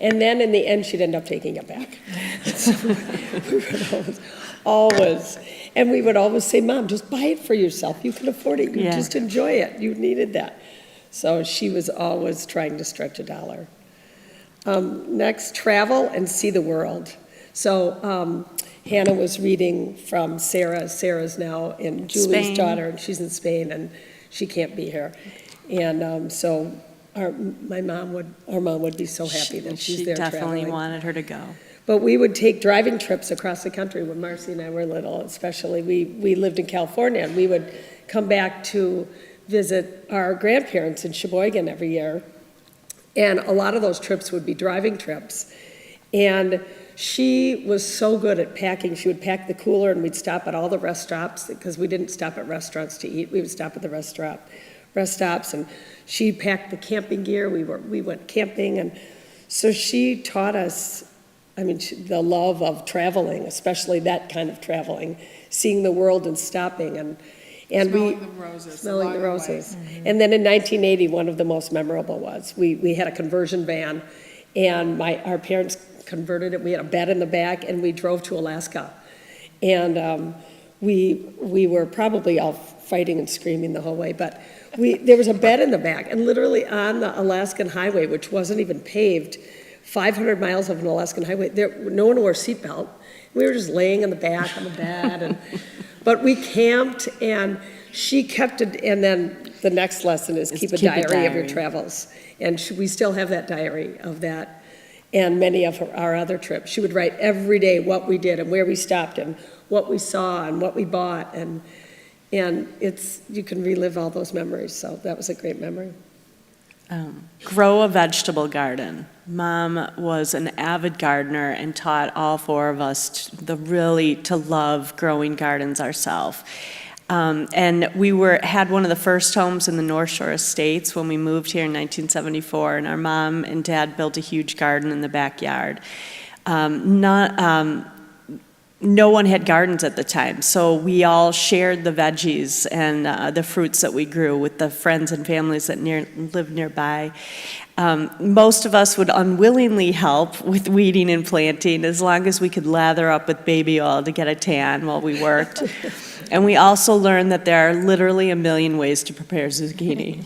And then in the end, she'd end up taking it back. So we would Always. And we would always say, Mom, just buy it for yourself. You can afford it. You Yeah. just enjoy it. You needed that. So she was always trying to stretch a dollar. Next, travel and see the world. So Hannah was reading from Sarah. Sarah's now in Julie's Spain. daughter, and she's in Spain, and she can't be here. And so our mom would be so happy that she's there She definitely traveling. wanted her to go. But we would take driving trips across the country when Marcy and I were little, especially. We lived in California, and we would come back to visit our grandparents in Sheboygan every year. And a lot of those trips would be driving trips. And she was so good at packing. She would pack the cooler, and we'd stop at all the rest stops, because we didn't stop at restaurants to eat. We would stop at the rest stops, and she packed the camping gear. We went camping, and so she taught us, the love of traveling, especially that kind of traveling, seeing the world and stopping, and Smelling the roses. smelling along the way. roses. And then in 1980, one of the most memorable was, we had a conversion van, and our parents converted it. We had a bed in the back, and we drove to Alaska. And we were probably all fighting and screaming the whole way, but there was a bed in the back, and literally on the Alaskan highway, which wasn't even paved, 500 miles of an Alaskan highway, no one wore a seatbelt. We were just laying in the back on the bed, but we camped, and she kept it. And then the next lesson is keep a diary of your travels, and we still have that diary of that, and many of our other trips. She would write every day what we did and where we stopped and what we saw and what we bought, and you can relive all those memories. So that was a great memory. Grow a vegetable garden. Mom was an avid gardener and taught all four of us to love growing gardens ourselves. And we had one of the first homes in the North Shore Estates when we moved here in 1974, and our mom and dad built a huge garden in the backyard. No one had gardens at the time, so we all shared the veggies and the fruits that we grew with the friends and families that lived nearby. Most of us would unwillingly help with weeding and planting as long as we could lather up with baby oil to get a tan while we worked. And we also learned that there are literally a million ways to prepare zucchini.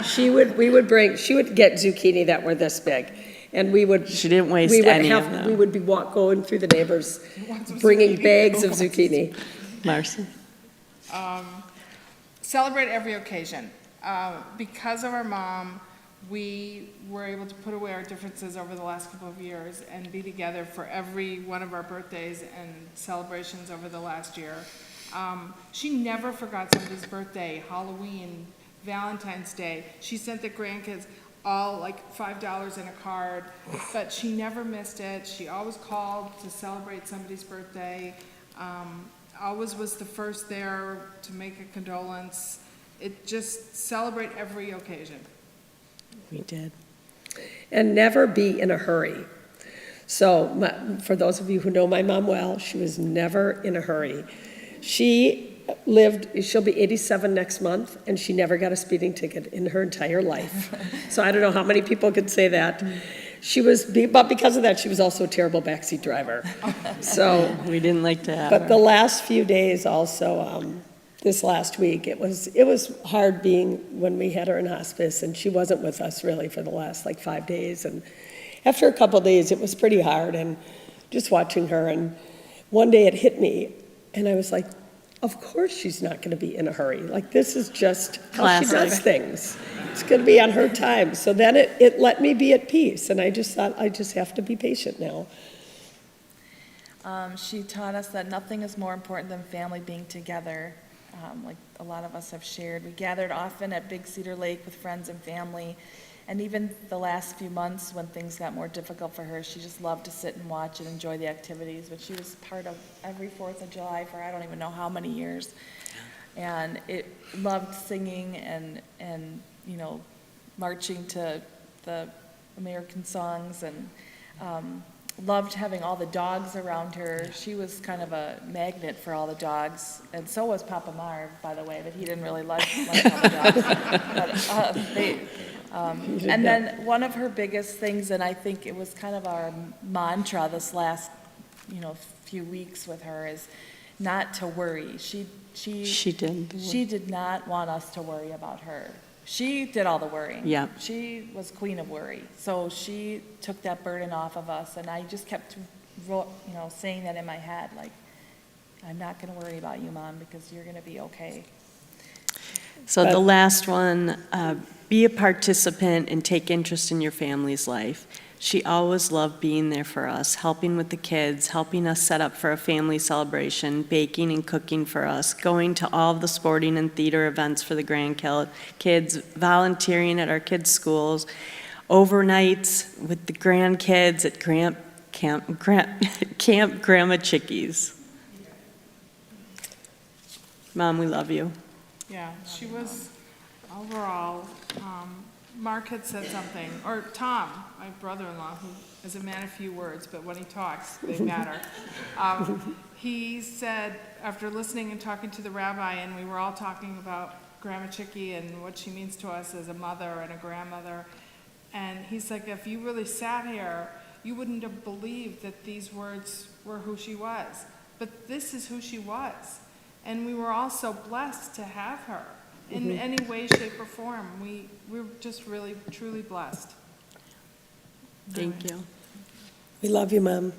She would get zucchini that were this big. And She didn't waste any of them. We would be going through the neighbors, bringing bags of zucchini. Marcy? Celebrate every occasion. Because of our mom, we were able to put away our differences over the last couple of years and be together for every one of our birthdays and celebrations over the last year. She never forgot somebody's birthday, Halloween, Valentine's Day. She sent the grandkids all like $5 in a card, but she never missed it. She always called to celebrate somebody's birthday. Always was the first there to make a condolence. It just celebrate every occasion. We did. And never be in a hurry. So for those of you who know my mom well, she was never in a hurry. She'll be 87 next month, and she never got a speeding ticket in her entire life. So I don't know how many people could say that. But because of that, she was also a terrible backseat driver. So we didn't like to have But her. the last few days also, this last week, it was hard being when we had her in hospice, and she wasn't with us really for the last 5 days. And after a couple of days, it was pretty hard, and just watching her. And one day it hit me, and I was like, of course she's not going to be in a hurry. This is just how she does things. It's going to be on her time. So then it let me be at peace, and I just thought, I just have to be patient now. She taught us that nothing is more important than family being together, like a lot of us have shared. We gathered often at Big Cedar Lake with friends and family, and even the last few months when things got more difficult for her, she just loved to sit and watch and enjoy the activities, but she was part of every 4th of July for I don't even know how many years. And it loved singing and marching to the American songs, and loved having all the dogs around her. She was kind of a magnet for all the dogs, and so was Papa Marv, by the way, but he didn't really like all the dogs. And then one of her biggest things, and I think it was kind of our mantra this last, few weeks with her is not to worry. She did not want us to worry about her. She did all the worrying. Yeah. She was queen of worry. So she took that burden off of us, and I just kept, saying that in my head, like, I'm not going to worry about you, Mom, because you're going to be okay. So the last one, be a participant and take interest in your family's life. She always loved being there for us, helping with the kids, helping us set up for a family celebration, baking and cooking for us, going to all of the sporting and theater events for the grandkids, volunteering at our kids' schools, overnights with the grandkids at Camp Grandma Chickies. Mom, we love you. Yeah, she was, overall, Mark had said something, or Tom, my brother-in-law, who is a man of few words, but when he talks, they matter. He said, after listening and talking to the rabbi, and we were all talking about Grandma Chickie and what she means to us as a mother and a grandmother, and he's like, if you really sat here, you wouldn't have believed that these words were who she was. But this is who she was. And we were all so blessed to have her in any way, shape, or form. We're just really, truly blessed. Thank you. We love you, Mom.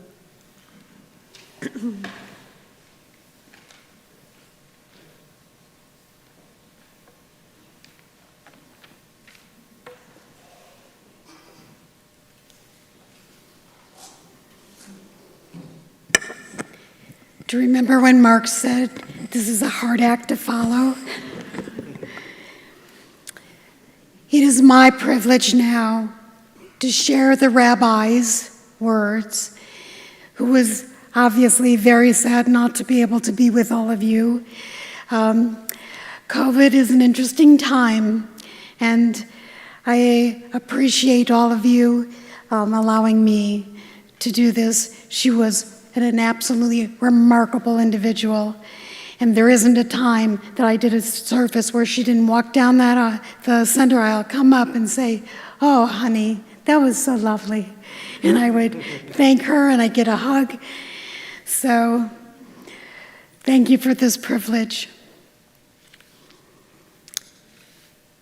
Do you remember when Mark said, this is a hard act to follow? It is my privilege now to share the rabbi's words, who was obviously very sad not to be able to be with all of you. COVID is an interesting time, and I appreciate all of you allowing me to do this. She was an absolutely remarkable individual. And there isn't a time that I did a service where she didn't walk down the center aisle, come up and say, oh, honey, that was so lovely. And I would thank her and I'd get a hug. So thank you for this privilege.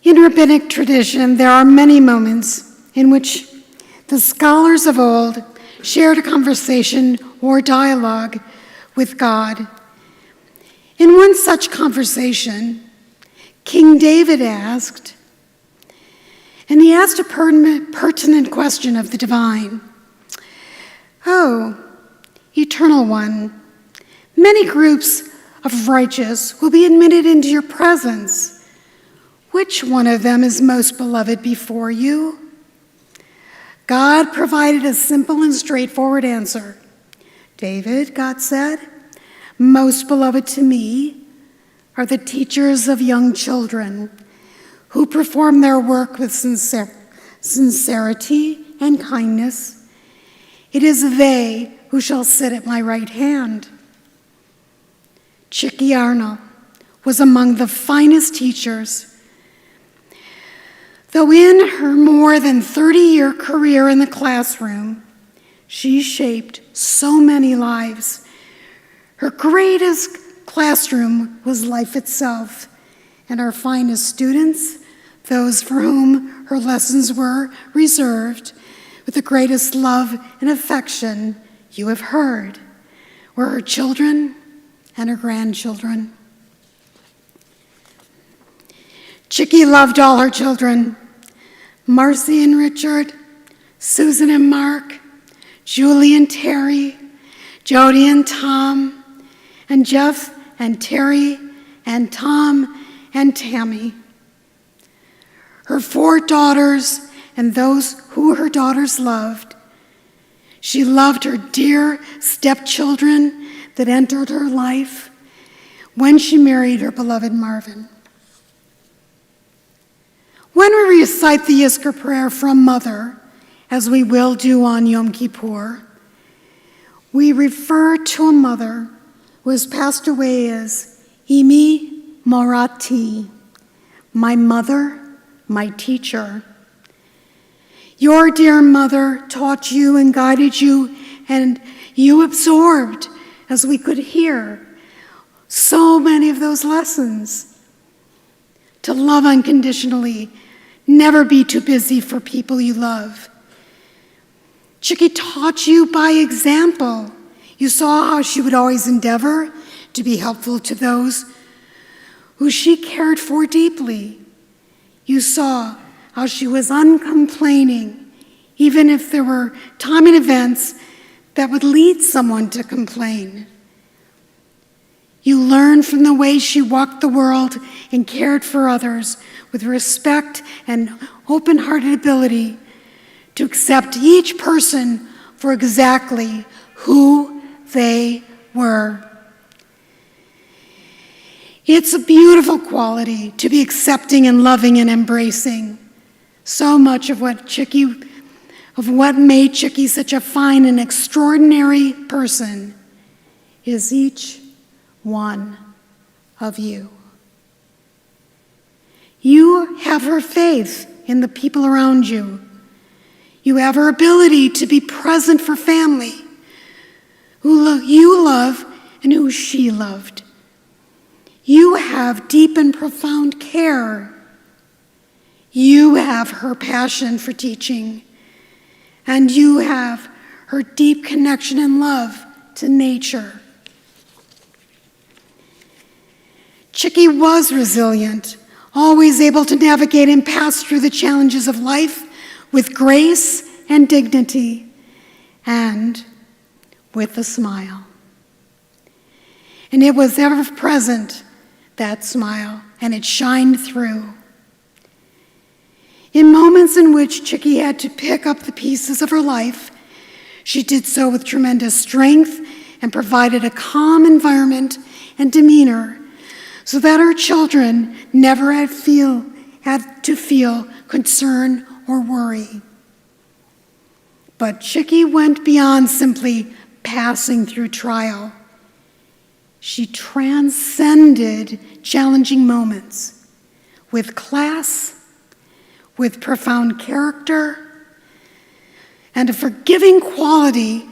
In rabbinic tradition, there are many moments in which the scholars of old shared a conversation or dialogue with God. In one such conversation, King David asked, and he asked a pertinent question of the divine. Oh, Eternal One, many groups of righteous will be admitted into your presence. Which one of them is most beloved before you? God provided a simple and straightforward answer. David, God said, most beloved to me are the teachers of young children who perform their work with sincerity and kindness. It is they who shall sit at my right hand. Chickie Arnol was among the finest teachers. Though in her more than 30-year career in the classroom, she shaped so many lives. Her greatest classroom was life itself, and her finest students, those for whom her lessons were reserved with the greatest love and affection you have heard, were her children and her grandchildren. Chickie loved all her children, Marcy and Richard, Susan and Mark, Julie and Terry, Jody and Tom, and Jeff and Terry and Tom and Tammy. Her 4 daughters and those who her daughters loved. She loved her dear stepchildren that entered her life when she married her beloved Marvin. When we recite the Yizkor prayer from Mother, as we will do on Yom Kippur, we refer to a mother who has passed away as Imi Morati, my mother, my teacher. Your dear mother taught you and guided you, and you absorbed as we could hear so many of those lessons. To love unconditionally, never be too busy for people you love. Chickie taught you by example. You saw how she would always endeavor to be helpful to those who she cared for deeply. You saw how she was uncomplaining, even if there were time and events that would lead someone to complain. You learned from the way she walked the world and cared for others with respect and open-hearted ability to accept each person for exactly who they were. It's a beautiful quality to be accepting and loving and embracing. So much of what made Chickie such a fine and extraordinary person is each one of you. You have her faith in the people around you. You have her ability to be present for family who you love and who she loved. You have deep and profound care. You have her passion for teaching, and you have her deep connection and love to nature. Chickie was resilient, always able to navigate and pass through the challenges of life with grace and dignity, and with a smile. And it was ever present, that smile, and it shined through. In moments in which Chickie had to pick up the pieces of her life, she did so with tremendous strength and provided a calm environment and demeanor so that her children never had to feel concern or worry. But Chickie went beyond simply passing through trial. She transcended challenging moments with class, with profound character, and a forgiving quality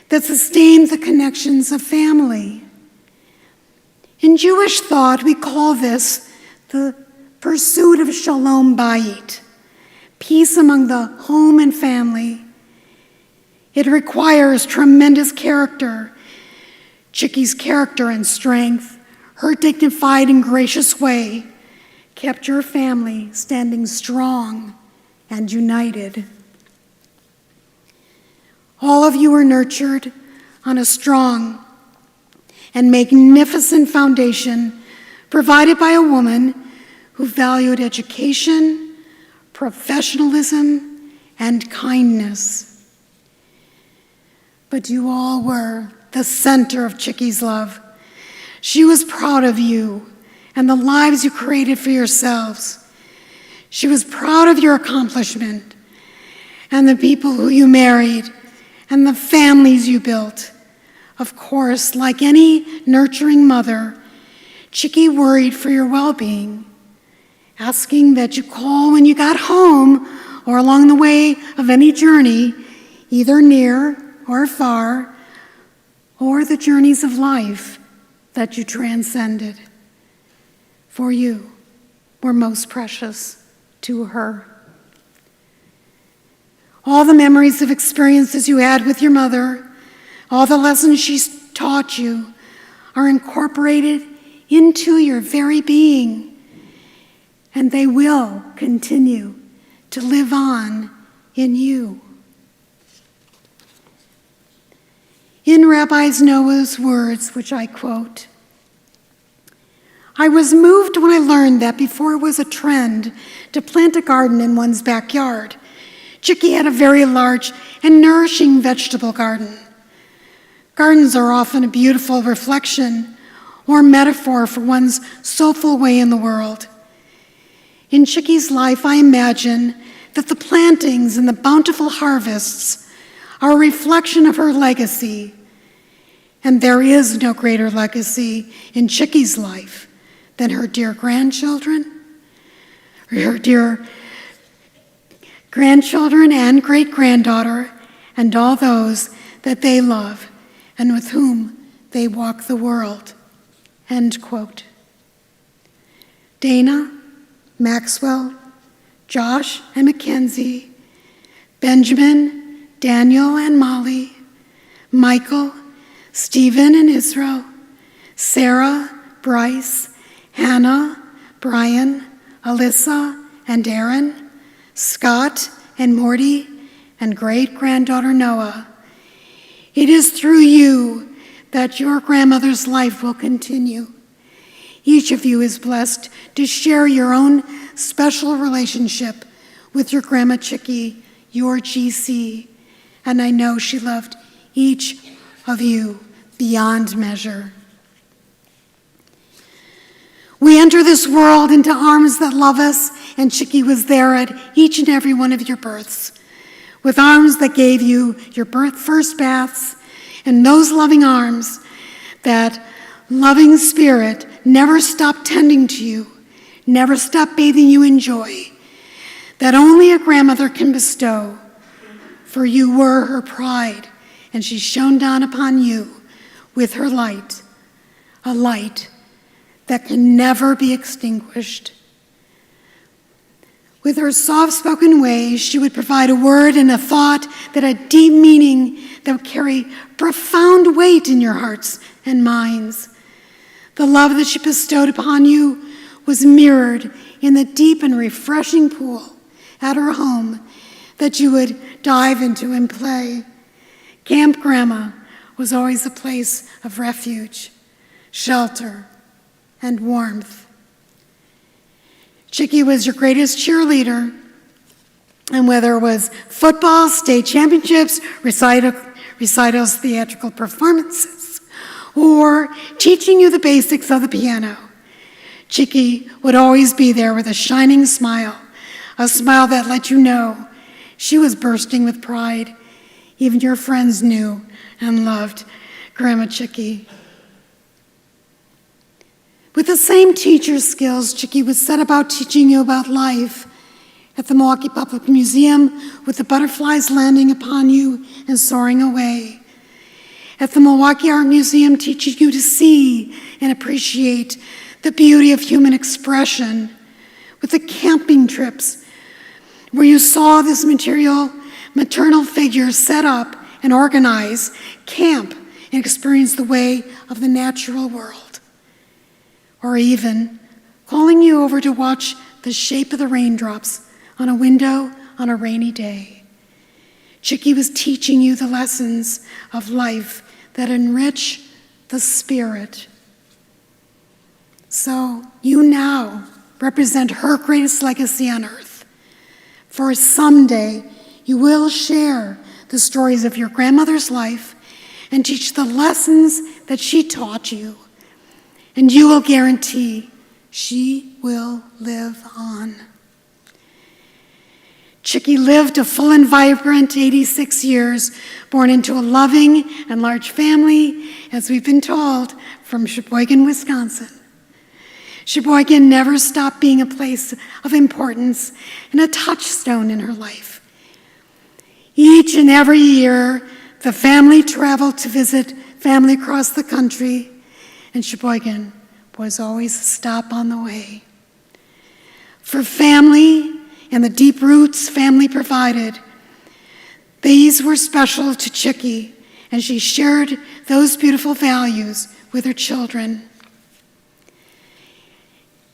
that sustained the connections of family. In Jewish thought, we call this the pursuit of Shalom Bayit, peace among the home and family. It requires tremendous character. Chickie's character and strength, her dignified and gracious way, kept your family standing strong and united. All of you were nurtured on a strong and magnificent foundation provided by a woman who valued education, professionalism, and kindness. But you all were the center of Chickie's love. She was proud of you and the lives you created for yourselves. She was proud of your accomplishment and the people who you married and the families you built. Of course, like any nurturing mother, Chickie worried for your well-being, asking that you call when you got home or along the way of any journey, either near or far, or the journeys of life that you transcended. For you were most precious to her. All the memories of experiences you had with your mother, all the lessons she taught you, are incorporated into your very being, and they will continue to live on in you. In Rabbi Noah's words, which I quote, "I was moved when I learned that before it was a trend to plant a garden in one's backyard, Chickie had a very large and nourishing vegetable garden. Gardens are often a beautiful reflection or metaphor for one's soulful way in the world. In Chickie's life, I imagine that the plantings and the bountiful harvests are a reflection of her legacy. And there is no greater legacy in Chickie's life than her dear grandchildren, and great-granddaughter, and all those that they love and with whom they walk the world." End quote. Dana, Maxwell, Josh and Mackenzie, Benjamin, Daniel and Molly, Michael, Stephen and Israel, Sarah, Bryce, Hannah, Brian, Alyssa and Aaron, Scott and Morty, and great-granddaughter Noah. It is through you that your grandmother's life will continue. Each of you is blessed to share your own special relationship with your Grandma Chickie, your GC, and I know she loved each of you beyond measure. We enter this world into arms that love us, and Chickie was there at each and every one of your births, with arms that gave you your first baths, and those loving arms, that loving spirit never stopped tending to you, never stopped bathing you in joy, that only a grandmother can bestow. For you were her pride, and she shone down upon you with her light, a light that can never be extinguished. With her soft-spoken ways, she would provide a word and a thought that had deep meaning, that would carry profound weight in your hearts and minds. The love that she bestowed upon you was mirrored in the deep and refreshing pool at her home that you would dive into and play. Camp Grandma was always a place of refuge, shelter, and warmth. Chickie was your greatest cheerleader, and whether it was football, state championships, recitals, theatrical performances, or teaching you the basics of the piano, Chickie would always be there with a shining smile, a smile that let you know she was bursting with pride. Even your friends knew and loved Grandma Chickie. With the same teacher skills, Chickie would set about teaching you about life. At the Milwaukee Public Museum, with the butterflies landing upon you and soaring away. At the Milwaukee Art Museum, teaching you to see and appreciate the beauty of human expression. With the camping trips, where you saw this maternal figure set up and organize, camp, and experience the way of the natural world. Or even calling you over to watch the shape of the raindrops on a window on a rainy day. Chickie was teaching you the lessons of life that enrich the spirit. So you now represent her greatest legacy on earth. For someday you will share the stories of your grandmother's life and teach the lessons that she taught you. And you will guarantee she will live on. Chickie lived a full and vibrant 86 years, born into a loving and large family, as we've been told, from Sheboygan, Wisconsin. Sheboygan never stopped being a place of importance and a touchstone in her life. Each and every year, the family traveled to visit family across the country, and Sheboygan was always a stop on the way. For family and the deep roots family provided, these were special to Chickie, and she shared those beautiful values with her children.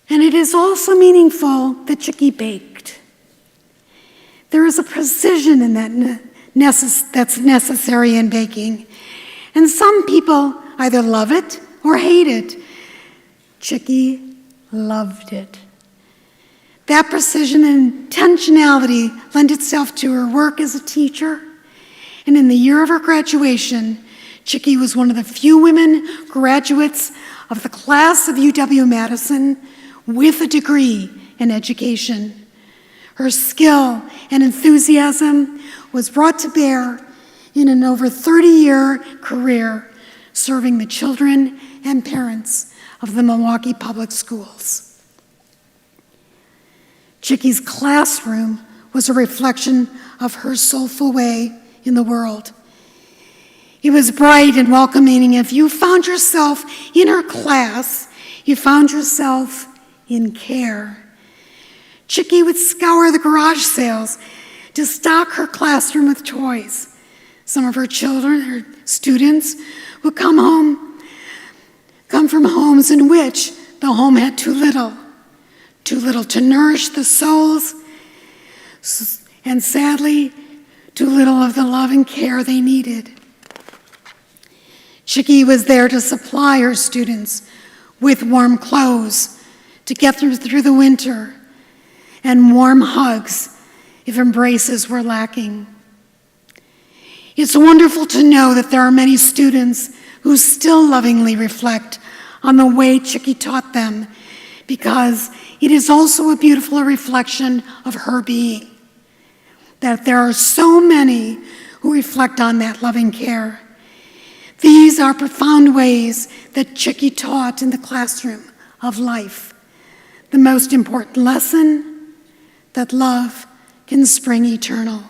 And it is also meaningful that Chickie baked. There is a precision in that that's necessary in baking, and some people either love it or hate it. Chickie loved it. That precision and intentionality lent itself to her work as a teacher, and in the year of her graduation, Chickie was one of the few women graduates of the class of UW-Madison with a degree in education. Her skill and enthusiasm was brought to bear in an over 30-year career serving the children and parents of the Milwaukee Public Schools. Chickie's classroom was a reflection of her soulful way in the world. It was bright and welcoming. If you found yourself in her class, you found yourself in care. Chickie would scour the garage sales to stock her classroom with toys. Some of her children, her students, would come from homes in which the home had too little to nourish the souls, and sadly, too little of the love and care they needed. Chickie was there to supply her students with warm clothes to get them through the winter, and warm hugs if embraces were lacking. It's wonderful to know that there are many students who still lovingly reflect on the way Chickie taught them, because it is also a beautiful reflection of her being, that there are so many who reflect on that loving care. These are profound ways that Chickie taught in the classroom of life. The most important lesson, that love can spring eternal.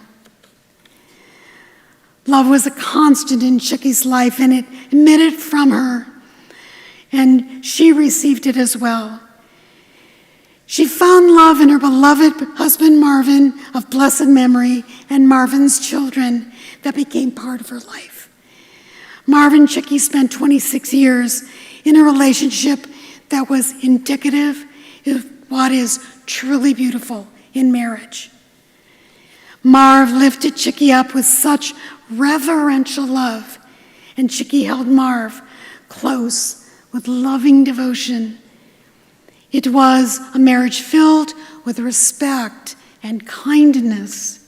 Love was a constant in Chickie's life, and it emitted from her, and she received it as well. She found love in her beloved husband Marvin, of blessed memory, and Marvin's children that became part of her life. Marvin and Chickie spent 26 years in a relationship that was indicative of what is truly beautiful in marriage. Marv lifted Chickie up with such reverential love, and Chickie held Marv close with loving devotion. It was a marriage filled with respect and kindness.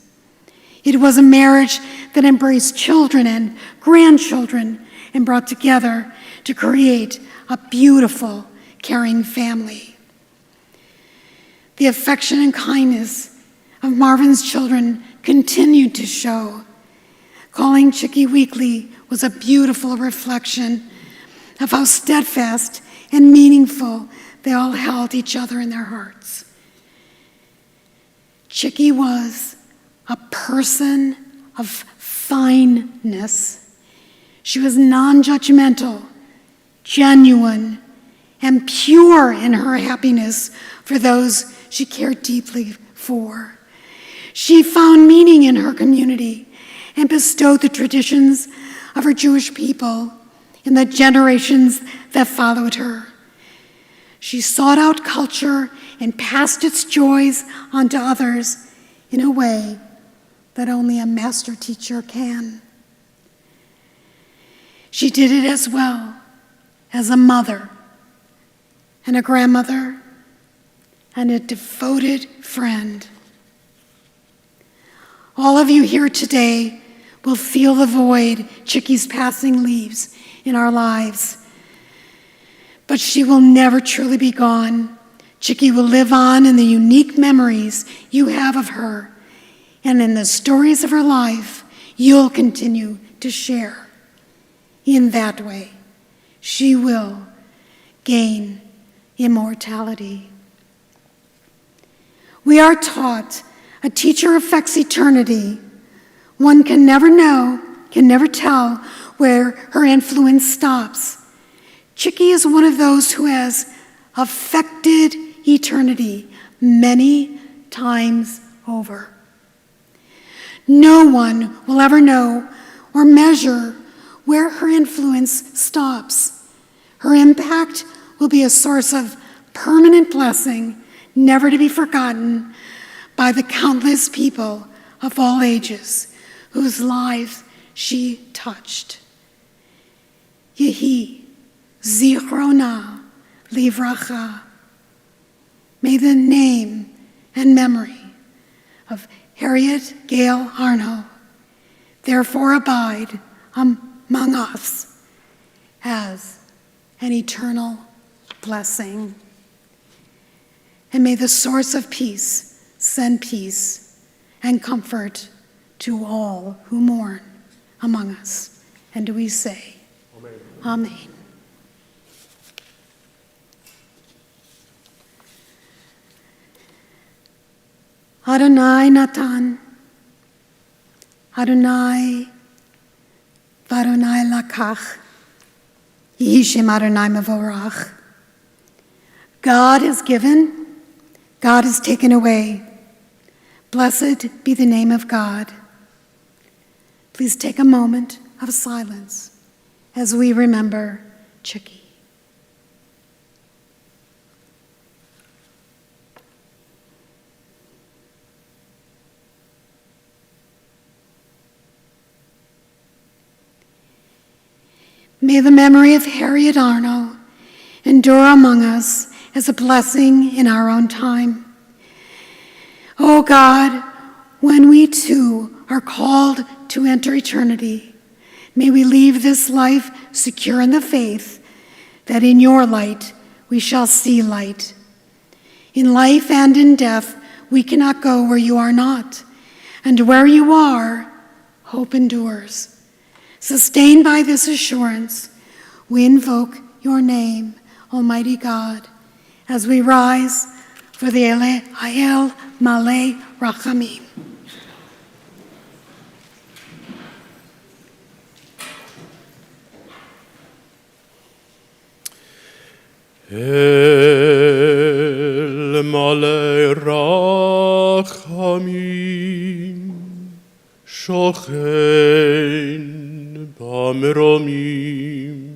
It was a marriage that embraced children and grandchildren and brought together to create a beautiful, caring family. The affection and kindness of Marvin's children continued to show. Calling Chickie weekly was a beautiful reflection of how steadfast and meaningful they all held each other in their hearts. Chickie was a person of fineness. She was non-judgmental, genuine, and pure in her happiness for those she cared deeply for. She found meaning in her community and bestowed the traditions of her Jewish people in the generations that followed her. She sought out culture and passed its joys on to others in a way that only a master teacher can. She did it as well as a mother and a grandmother and a devoted friend. All of you here today will feel the void Chickie's passing leaves in our lives. But she will never truly be gone. Chickie will live on in the unique memories you have of her, and in the stories of her life you'll continue to share. In that way, she will gain immortality. We are taught a teacher affects eternity. One can never know, can never tell where her influence stops. Chickie is one of those who has affected eternity many times over. No one will ever know or measure where her influence stops. Her impact will be a source of permanent blessing, never to be forgotten by the countless people of all ages whose lives she touched. Yehi Zichrona Livracha. May the name and memory of Harriet Arnol therefore abide among us as an eternal blessing. And may the source of peace send peace and comfort to all who mourn among us. And do we say, Amen. Amen. Adonai Natan, Adonai V'Adonai lakach, Yehi Shem Adonai mevorach. God has given, God has taken away. Blessed be the name of God. Please take a moment of silence as we remember Chicky. May the memory of Harriet Arnol endure among us as a blessing in our own time. Oh God, when we too are called to enter eternity, may we leave this life secure in the faith that in your light we shall see light. In life and in death, we cannot go where you are not, and where you are, hope endures. Sustained by this assurance, we invoke your name, Almighty God, as we rise for the Ayel Malay Rachamim. El Malay Rachamim Shochen Bamromim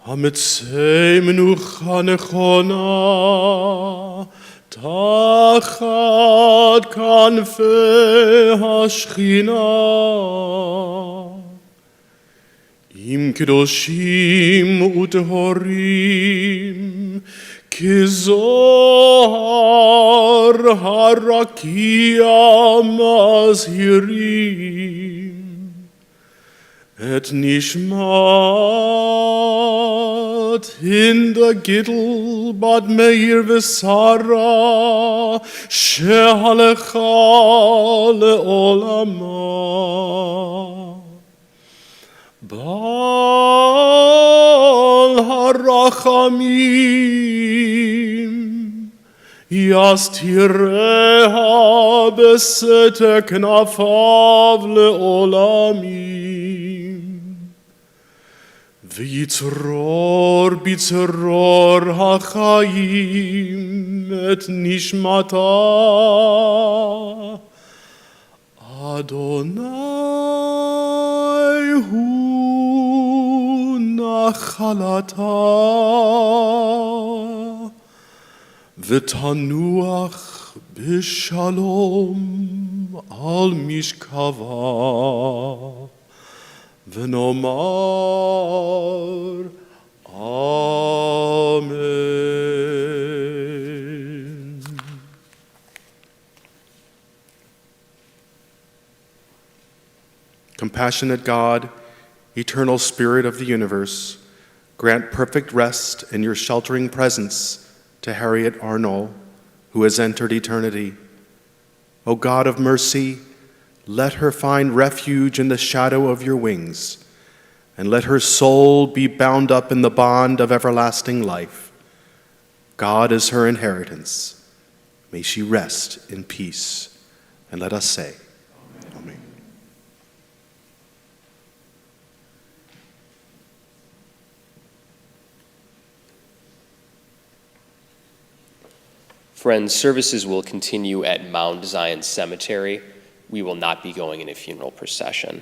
Hametzei Menucha Nechona Tachat Kanfei Hashchina Im Kedoshim Utehorim Kizohar Harakia Mazhirim Et Nishmat Hinda Gittel Bad Meir Vesara Shehalecha Leolama Baal harachamim yastireha besete knafav leolamim v'yitzror bitzror hachayim et nishmata Adonai hu nachalata v'tanuach b'shalom al mishkava v'nomar Amen. Compassionate God, eternal Spirit of the universe, grant perfect rest in your sheltering presence to Harriet Arnol, who has entered eternity. O God of mercy, let her find refuge in the shadow of your wings, and let her soul be bound up in the bond of everlasting life. God is her inheritance. May she rest in peace. And let us say, Amen. Friends, services will continue at Mount Zion Cemetery. We will not be going in a funeral procession.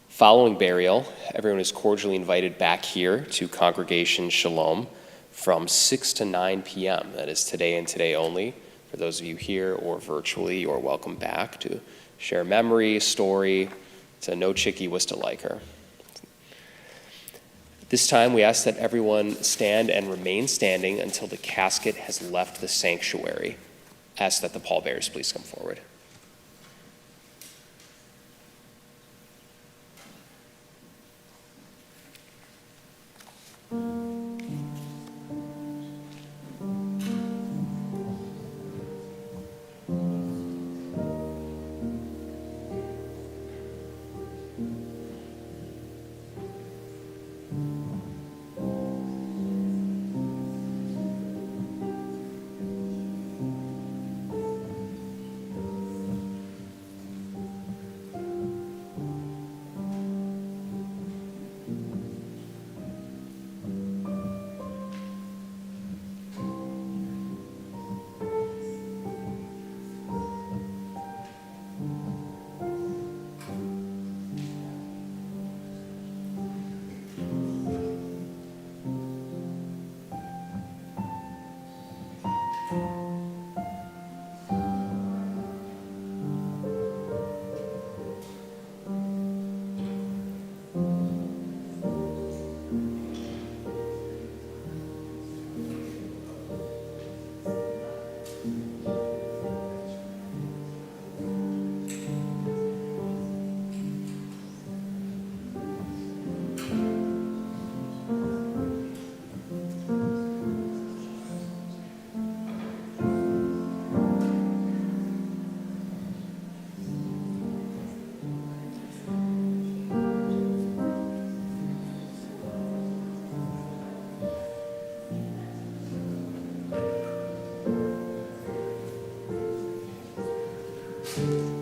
Following burial, everyone is cordially invited back here to Congregation Shalom from 6 to 9 p.m. That is today and today only. For those of you here or virtually, you are welcome back to share memory, story, to know Chicky was to like her. This time, we ask that everyone stand and remain standing until the casket has left the sanctuary. Ask that the pallbearers please come forward. you.